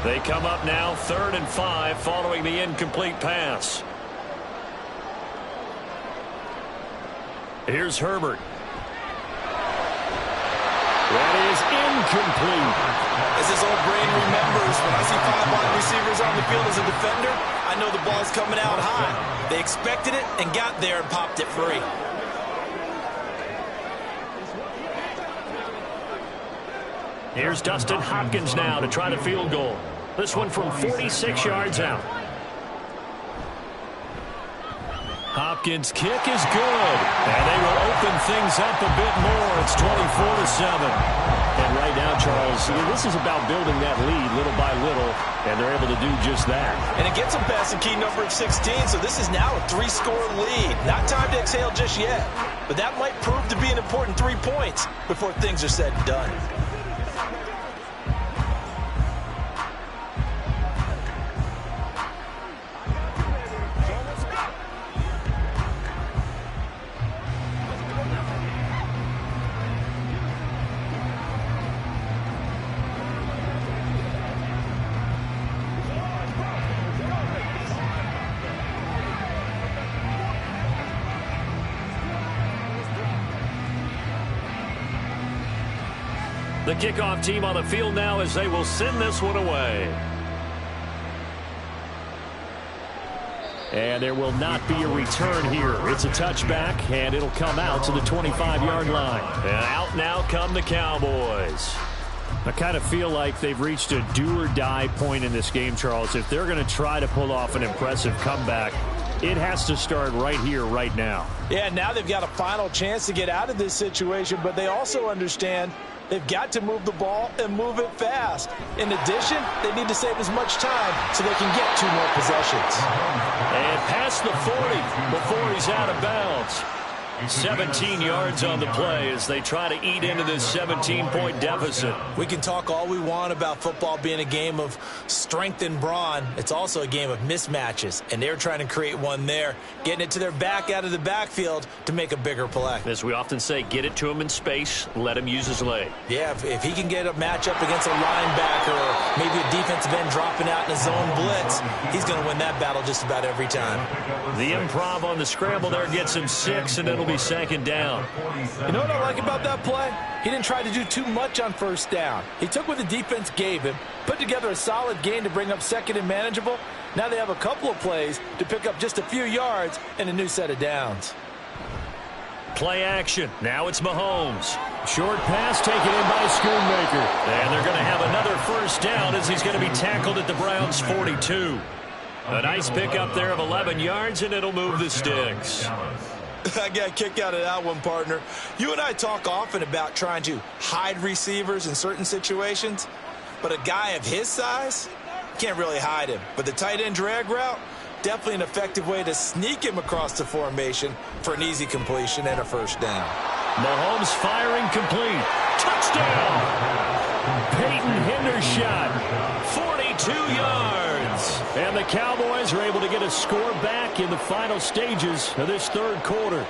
They come up now 3rd and 5 following the incomplete pass. Here's Herbert. That is incomplete. As his old brain remembers, when I see 5 wide receivers on the field as a defender, I know the ball's coming out high. They expected it and got there and popped it free. Here's Dustin Hopkins now to try the field goal. This one from 46 yards out. Hopkins' kick is good, and they will open things up a bit more. It's 24-7. And right now, Charles, this is about building that lead little by little, and they're able to do just that. And it gets them past the key number of 16, so this is now a 3-score lead. Not time to exhale just yet, but that might prove to be an important 3 points before things are said and done. The kickoff team on the field now as they will send this one away. And there will not be a return here. It's a touchback, and it'll come out to the 25-yard line. And out now come the Cowboys. I kind of feel like they've reached a do-or-die point in this game, Charles. If they're going to try to pull off an impressive comeback, it has to start right here, right now. Yeah, now they've got a final chance to get out of this situation, but they also understand they've got to move the ball and move it fast. In addition, they need to save as much time so they can get 2 more possessions. And past the 40 before he's out of bounds. 17 yards on the play as they try to eat into this 17-point deficit. We can talk all we want about football being a game of strength and brawn. It's also a game of mismatches, and they're trying to create one there, getting it to their back out of the backfield to make a bigger play. As we often say, get it to him in space, let him use his leg. Yeah, if he can get a matchup against a linebacker or maybe a defensive end dropping out in a zone blitz, he's going to win that battle just about every time. The improv on the scramble there gets him 6, and it'll be second down. You know what I like about that play? He didn't try to do too much on first down. He took what the defense gave him, put together a solid gain to bring up second and manageable. Now they have a couple of plays to pick up just a few yards and a new set of downs. Play action. Now it's Mahomes. Short pass taken in by Schoonmaker. And they're going to have another first down as he's going to be tackled at the Browns' 42. A nice pickup there of 11 yards, and it'll move the sticks. I got a kick out of that one, partner. You and I talk often about trying to hide receivers in certain situations, but a guy of his size can't really hide him. But the tight end drag route, definitely an effective way to sneak him across the formation for an easy completion and a first down. Mahomes firing complete. Touchdown! Peyton Hendershot, 42 yards. And the Cowboys are able to get a score back in the final stages of this third quarter.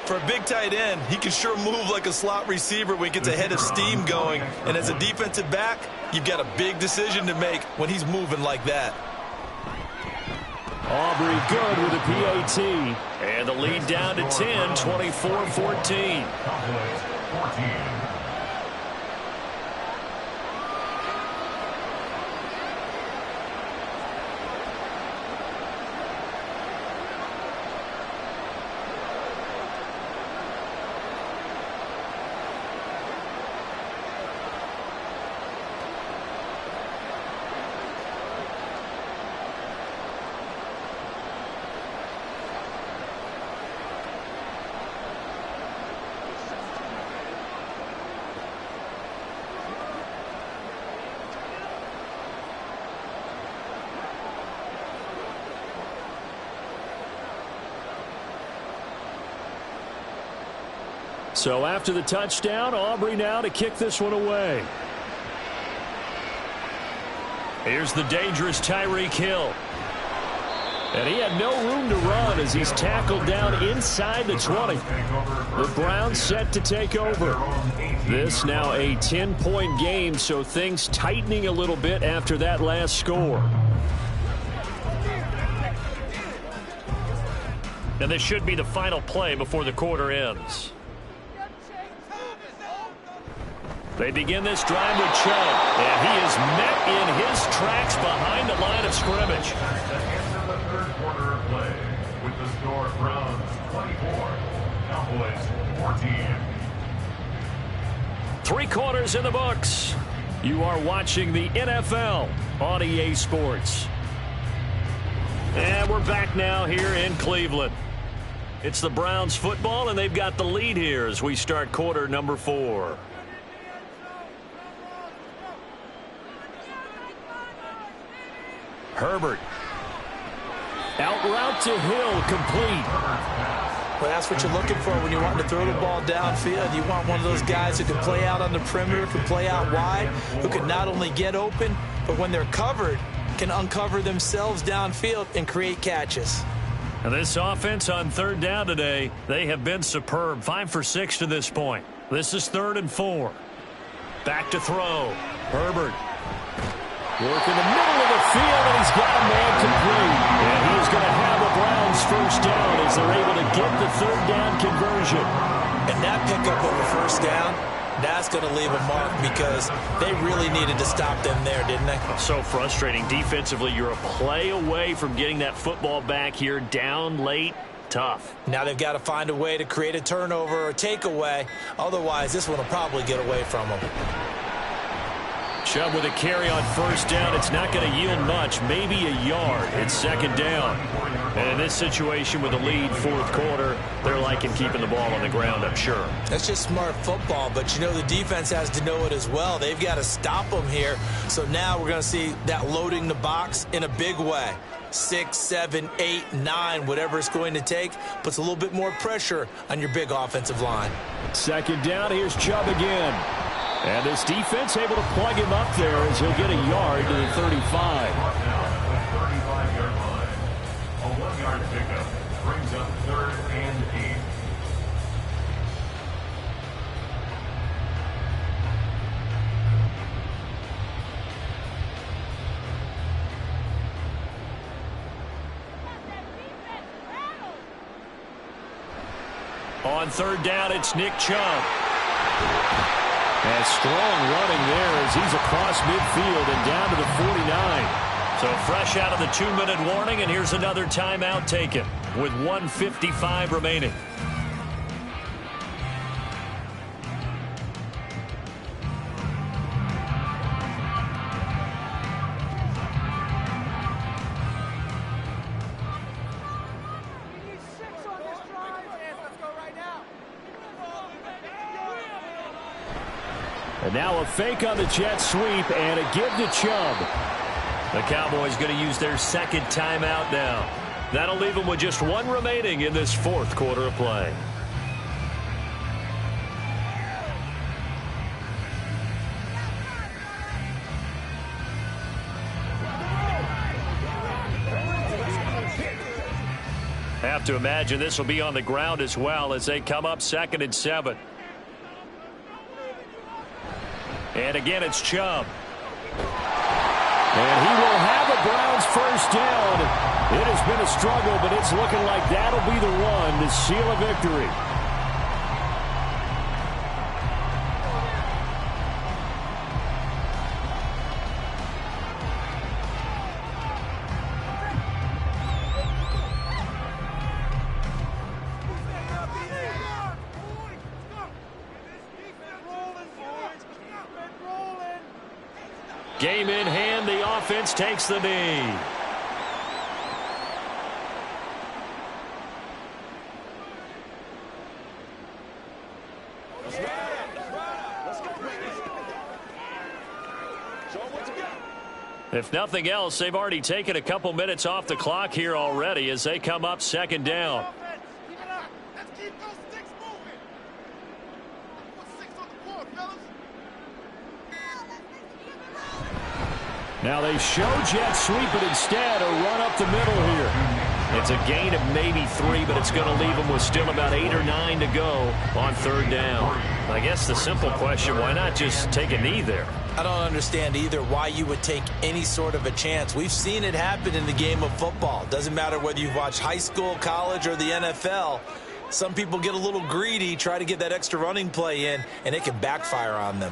For a big tight end, he can sure move like a slot receiver when he gets a head of steam going. And as a defensive back, you've got a big decision to make when he's moving like that. Aubrey good with a PAT. And the lead down to 10, 24-14. So after the touchdown, Aubrey now to kick this one away. Here's the dangerous Tyreek Hill. And he had no room to run as he's tackled down inside the 20. The Browns set to take over. This now a 10-point game, so things tightening a little bit after that last score. And this should be the final play before the quarter ends. They begin this drive with Chubb, and he is met in his tracks behind the line of scrimmage. Into the third quarter of play with the score Browns 24, Cowboys 14. 3 quarters in the books. You are watching the NFL on EA Sports. And we're back now here in Cleveland. It's the Browns football, and they've got the lead here as we start quarter number 4. Herbert. Out route to Hill, complete. Well, that's what you're looking for when you want to throw the ball downfield. You want one of those guys who can play out on the perimeter, can play out wide, who can not only get open, but when they're covered, can uncover themselves downfield and create catches. Now this offense on third down today, they have been superb. 5 for 6 to this point. This is 3rd and 4. Back to throw. Herbert. Work in the middle of the field, and he's got a man complete. And he's going to have the Browns first down as they're able to get the 3rd down conversion. And that pickup of a first down That's going to leave a mark because they really needed to stop them there, didn't they? So frustrating. Defensively, you're a play away from getting that football back here, down late. Tough. Now they've got to find a way to create a turnover or takeaway. Otherwise, this one will probably get away from them. Chubb with a carry on first down. It's not going to yield much, maybe a yard. It's second down. And in this situation with the lead, fourth quarter, they're liking keeping the ball on the ground, I'm sure. That's just smart football, but you know the defense has to know it as well. They've got to stop them here. So now we're going to see that loading the box in a big way. 6, 7, 8, 9, whatever it's going to take, puts a little bit more pressure on your big offensive line. Second down, here's Chubb again. And this defense able to plug him up there as he'll get a yard to the 35. A 1-yard pickup brings up 3rd and 8. On third down, it's Nick Chubb. And strong running there as he's across midfield and down to the 49. So fresh out of the 2-minute warning, and here's another timeout taken with 1:55 remaining. And now a fake on the jet sweep and a give to Chubb. The Cowboys going to use their second timeout now. That'll leave them with just 1 remaining in this fourth quarter of play. Have to imagine this will be on the ground as well as they come up 2nd and 7. And again, it's Chubb. And he will have a Browns first down. It has been a struggle, but it's looking like that'll be the one to seal a victory. Game in hand, the offense takes the knee. If nothing else, they've already taken a couple minutes off the clock here already as they come up 2nd down. Now they show jet sweep, but instead a run up the middle here. It's a gain of maybe 3, but it's going to leave them with still about 8 or 9 to go on third down. I guess the simple question, why not just take a knee there? I don't understand either why you would take any sort of a chance. We've seen it happen in the game of football. Doesn't matter whether you've watched high school, college, or the NFL. Some people get a little greedy, try to get that extra running play in, and it can backfire on them.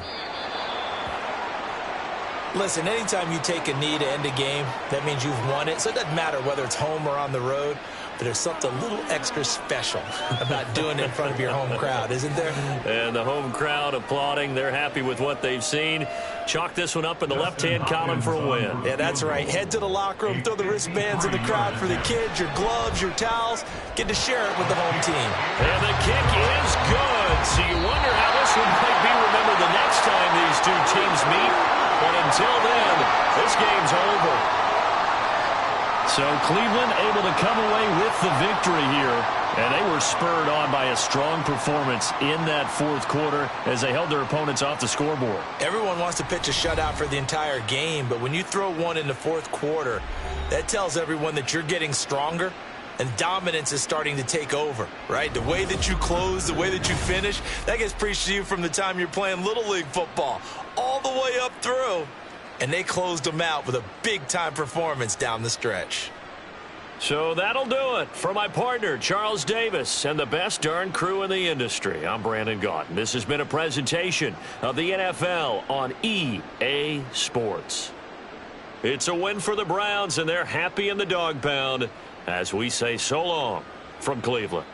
Listen, anytime you take a knee to end a game, that means you've won it. So it doesn't matter whether it's home or on the road, but there's something a little extra special about doing it in front of your home crowd, isn't there? And the home crowd applauding. They're happy with what they've seen. Chalk this one up in the left-hand column for a win. Yeah, that's right. Head to the locker room, throw the wristbands in the crowd for the kids, your gloves, your towels. Get to share it with the home team. And the kick is good. So you wonder how this one might be remembered the next time these two teams meet. But until then, this game's over. So Cleveland able to come away with the victory here. And they were spurred on by a strong performance in that fourth quarter as they held their opponents off the scoreboard. Everyone wants to pitch a shutout for the entire game, but when you throw one in the fourth quarter, that tells everyone that you're getting stronger and dominance is starting to take over, right? The way that you close, the way that you finish, that gets preached to you from the time you're playing Little League football all the way up through. And they closed them out with a big-time performance down the stretch. So that'll do it for my partner, Charles Davis, and the best darn crew in the industry. I'm Brandon Gaudin. This has been a presentation of the NFL on EA Sports. It's a win for the Browns, and they're happy in the dog pound as we say so long from Cleveland.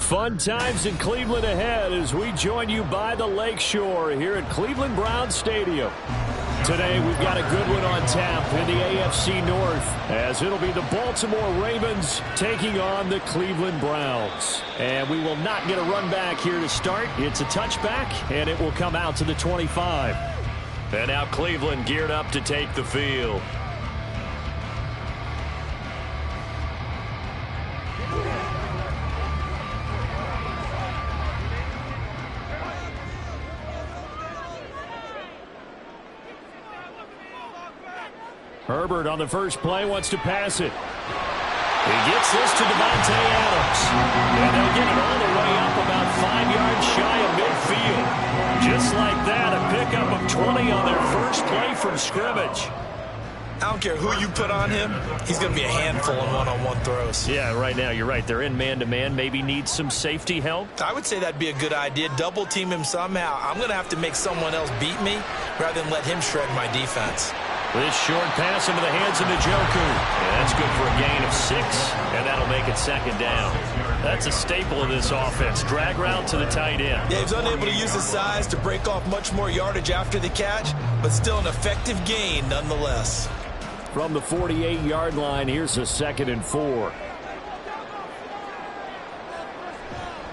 Fun times in Cleveland ahead as we join you by the Lakeshore here at Cleveland Browns Stadium. Today we've got a good one on tap in the AFC North as it'll be the Baltimore Ravens taking on the Cleveland Browns. And we will not get a run back here to start. It's a touchback and it will come out to the 25. And now Cleveland geared up to take the field. Herbert on the first play wants to pass it. He gets this to Davante Adams. And they'll get it all the way up about 5 yards shy of midfield. Just like that, a pickup of 20 on their first play from scrimmage. I don't care who you put on him, he's going to be a handful in one-on-one throws. Yeah, right now, you're right. They're in man-to-man. Maybe needs some safety help. I would say that'd be a good idea. Double team him somehow. I'm going to have to make someone else beat me rather than let him shred my defense. This short pass into the hands of Njoku. And that's good for a gain of 6, and that'll make it second down. That's a staple of this offense. Drag route to the tight end. Yeah, he's unable to use his size to break off much more yardage after the catch, but still an effective gain nonetheless. From the 48-yard line, here's a 2nd and 4.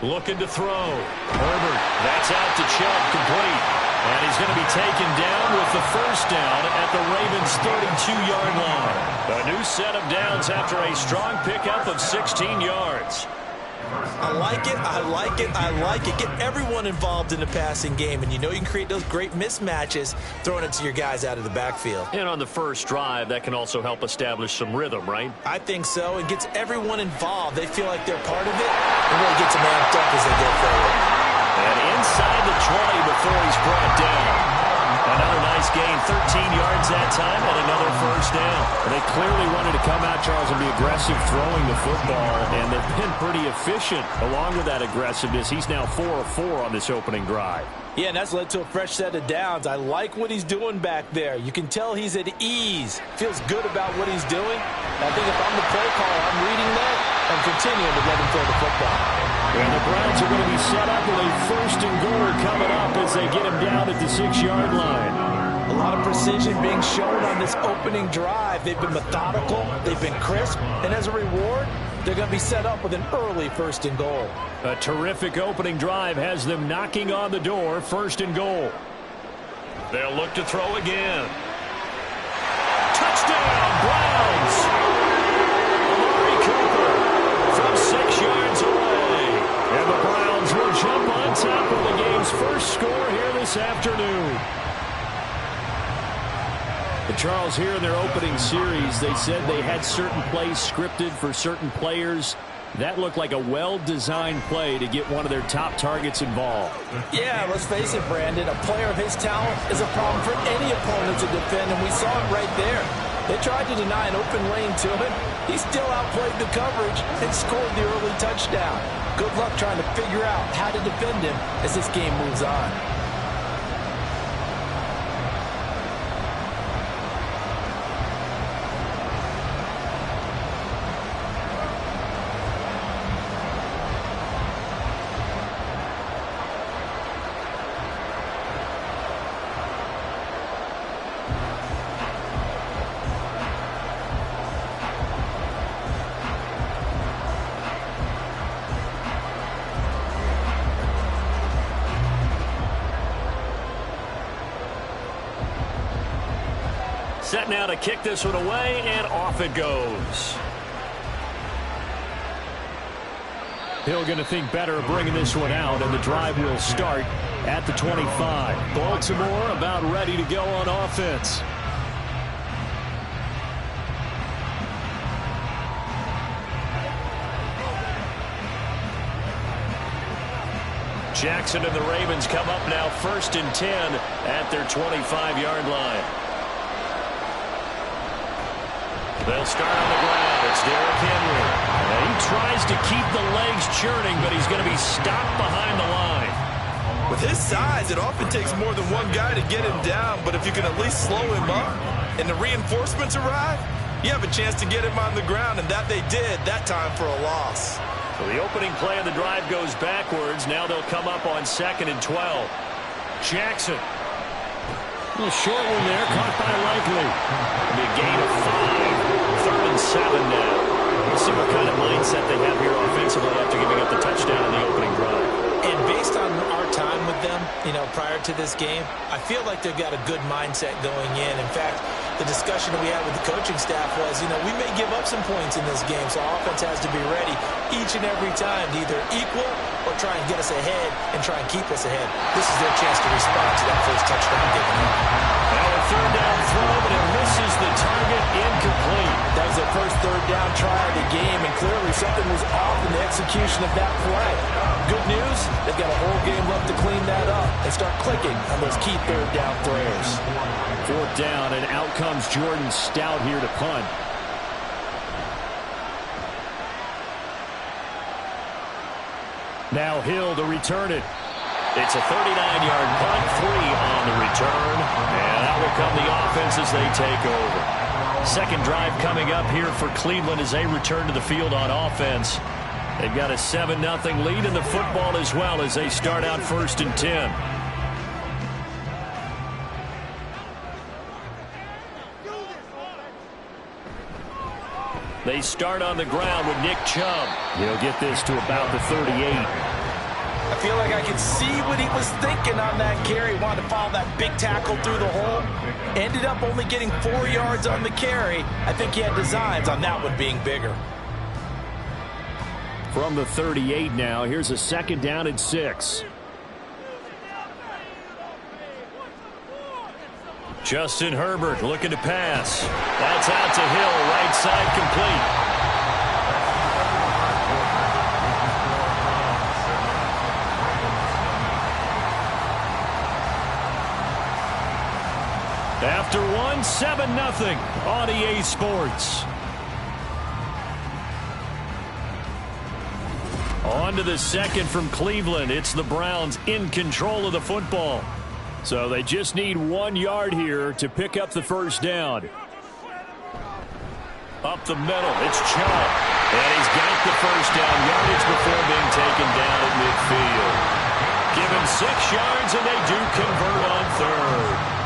Looking to throw. Herbert, that's out to Chubb, complete. And he's going to be taken down with the first down at the Ravens' 32-yard line. A new set of downs after a strong pickup of 16 yards. I like it, I like it, I like it. Get everyone involved in the passing game, and you know you can create those great mismatches throwing it to your guys out of the backfield. And on the first drive, that can also help establish some rhythm, right? I think so. It gets everyone involved. They feel like they're part of it, and really gets them amped up as they go forward. And inside the 20 before he's brought down. Another nice gain, 13 yards that time, and another first down. They clearly wanted to come out, Charles, and be aggressive throwing the football, and they've been pretty efficient along with that aggressiveness. He's now 4 of 4 on this opening drive. Yeah, and that's led to a fresh set of downs. I like what he's doing back there. You can tell he's at ease. Feels good about what he's doing. I think if I'm the play caller, I'm reading that and continuing to let him throw the football. And the Browns are going to be set up with a 1st and goal coming up as they get him down at the 6-yard line. A lot of precision being shown on this opening drive. They've been methodical, they've been crisp, and as a reward, they're going to be set up with an early 1st and goal. A terrific opening drive has them knocking on the door, 1st and goal. They'll look to throw again. Touchdown, Browns! Amari Cooper from 6 yards away. And the Browns will jump on top of the game's first score here this afternoon. But Charles, here in their opening series, they said they had certain plays scripted for certain players. That looked like a well-designed play to get one of their top targets involved. Yeah, let's face it, Brandon. A player of his talent is a problem for any opponent to defend, and we saw it right there. They tried to deny an open lane to him. He still outplayed the coverage and scored the early touchdown. Good luck trying to figure out how to defend him as this game moves on. Set now to kick this one away, and off it goes. Hill going to think better of bringing this one out, and the drive will start at the 25. Baltimore about ready to go on offense. Jackson and the Ravens come up now 1st and 10 at their 25-yard line. They'll start on the ground. It's Derrick Henry. And he tries to keep the legs churning, but he's going to be stopped behind the line. With his size, it often takes more than one guy to get him down, but if you can at least slow him up and the reinforcements arrive, you have a chance to get him on the ground, and that they did that time for a loss. Well, the opening play of the drive goes backwards. Now they'll come up on 2nd and 12. Jackson. A little short one there, caught by Likely. It'll be a gain of 5. 3rd and 7 now. We'll see what kind of mindset they have here offensively after giving up the touchdown in the opening drive. And based on our time with them, prior to this game, I feel like they've got a good mindset going in. In fact, the discussion that we had with the coaching staff was, we may give up some points in this game, so our offense has to be ready each and every time to either equal or try and get us ahead and try and keep us ahead. This is their chance to respond to that first touchdown given up. Now a 3rd down throw, but it misses the target, incomplete. That was their first 3rd down try of the game, and clearly something was off in the execution of that play. Good news, they've got a whole game left to clean that up and start clicking on those key 3rd down throws. 4th down, and out comes Jordan Stout here to punt. Now Hill to return it. It's a 39-yard punt, 3 on the return, and that will come the offense as they take over. Second drive coming up here for Cleveland as they return to the field on offense. They've got a 7-0 lead in the football as well as they start out 1st and 10. They start on the ground with Nick Chubb. He'll get this to about the 38. I feel like I can see what he was thinking on that carry. Wanted to follow that big tackle through the hole. Ended up only getting 4 yards on the carry. I think he had designs on that one being bigger. From the 38 now, here's a 2nd down and 6. Justin Herbert looking to pass. That's out to Hill, right side complete. After 7-0 on EA Sports. On to the 2nd from Cleveland. It's the Browns in control of the football. So they just need 1 yard here to pick up the 1st down. Up the middle, it's Chubb. And he's got the 1st down yardage before being taken down at midfield. Given 6 yards, and they do convert on 3rd.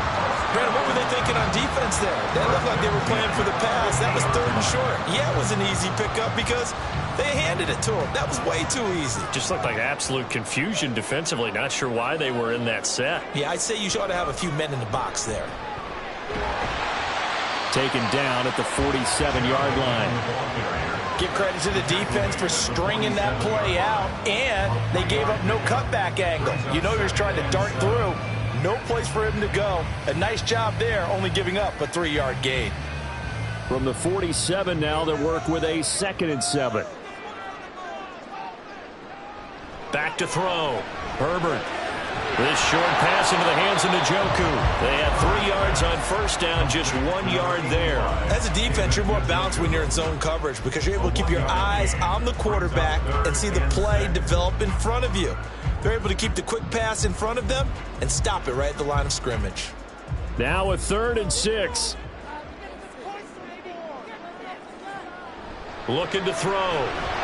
Brandon, what were they thinking on defense there? That looked like they were playing for the pass. That was 3rd and short. Yeah, it was an easy pickup because they handed it to him. That was way too easy. Just looked like absolute confusion defensively. Not sure why they were in that set. Yeah, I'd say you ought to have a few men in the box there. Taken down at the 47-yard line. Give credit to the defense for stringing that play out, and they gave up no cutback angle. He was trying to dart through. No place for him to go. A nice job there, only giving up a 3-yard gain. From the 47 now, they work with a 2nd and 7. Back to throw. Herbert. This short pass into the hands of Njoku. They had 3 yards on 1st down, just 1 yard there. As a defense, you're more balanced when you're in zone coverage because you're able to keep your eyes on the quarterback and see the play develop in front of you. They're able to keep the quick pass in front of them and stop it right at the line of scrimmage. Now a 3rd and 6. Looking to throw.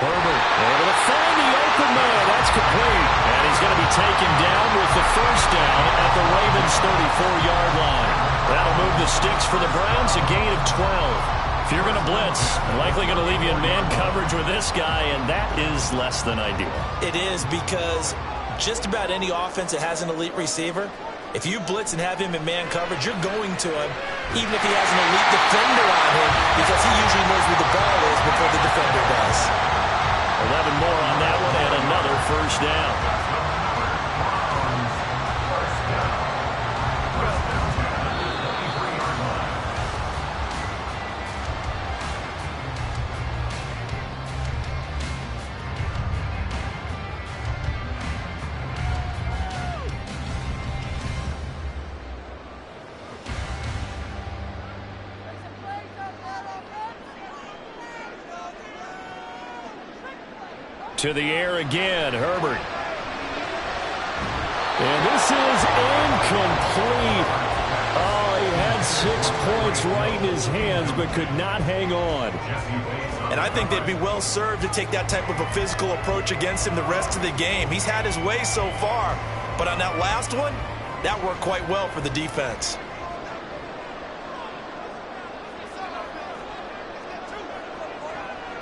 Herbert able to find the open man. That's complete. And he's going to be taken down with the 1st down at the Ravens' 34-yard line. That'll move the sticks for the Browns, a gain of 12. If you're going to blitz, they're likely going to leave you in man coverage with this guy, and that is less than ideal. It is because just about any offense that has an elite receiver, if you blitz and have him in man coverage, you're going to him, even if he has an elite defender on him, because he usually knows where the ball is before the defender does. 11 more on that one, and another 1st down. To the air again, Herbert. And this is incomplete. Oh, he had 6 points right in his hands but could not hang on. And I think they'd be well served to take that type of a physical approach against him the rest of the game. He's had his way so far, but on that last one, that worked quite well for the defense.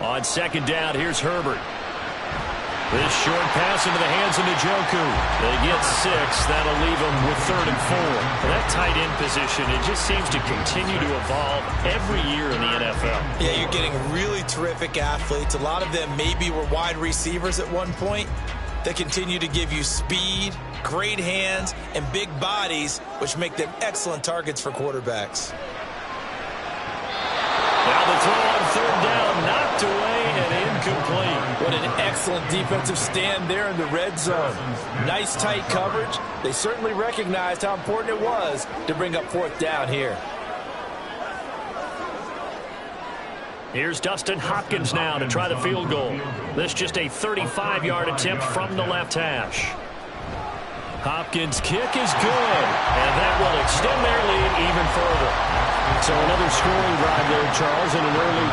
On second down, here's Herbert. This short pass into the hands of Njoku. They get 6. That'll leave them with 3rd and 4. That tight end position, it just seems to continue to evolve every year in the NFL. Yeah, you're getting really terrific athletes. A lot of them maybe were wide receivers at one point. They continue to give you speed, great hands, and big bodies, which make them excellent targets for quarterbacks. Now the throw on 3rd down, knocked away and incomplete. What an excellent defensive stand there in the red zone. Nice tight coverage. They certainly recognized how important it was to bring up 4th down here. Here's Dustin Hopkins now to try the field goal. This just a 35-yard attempt from the left hash. Hopkins' kick is good, and that will extend their lead even further. So another scoring drive there, Charles, in an early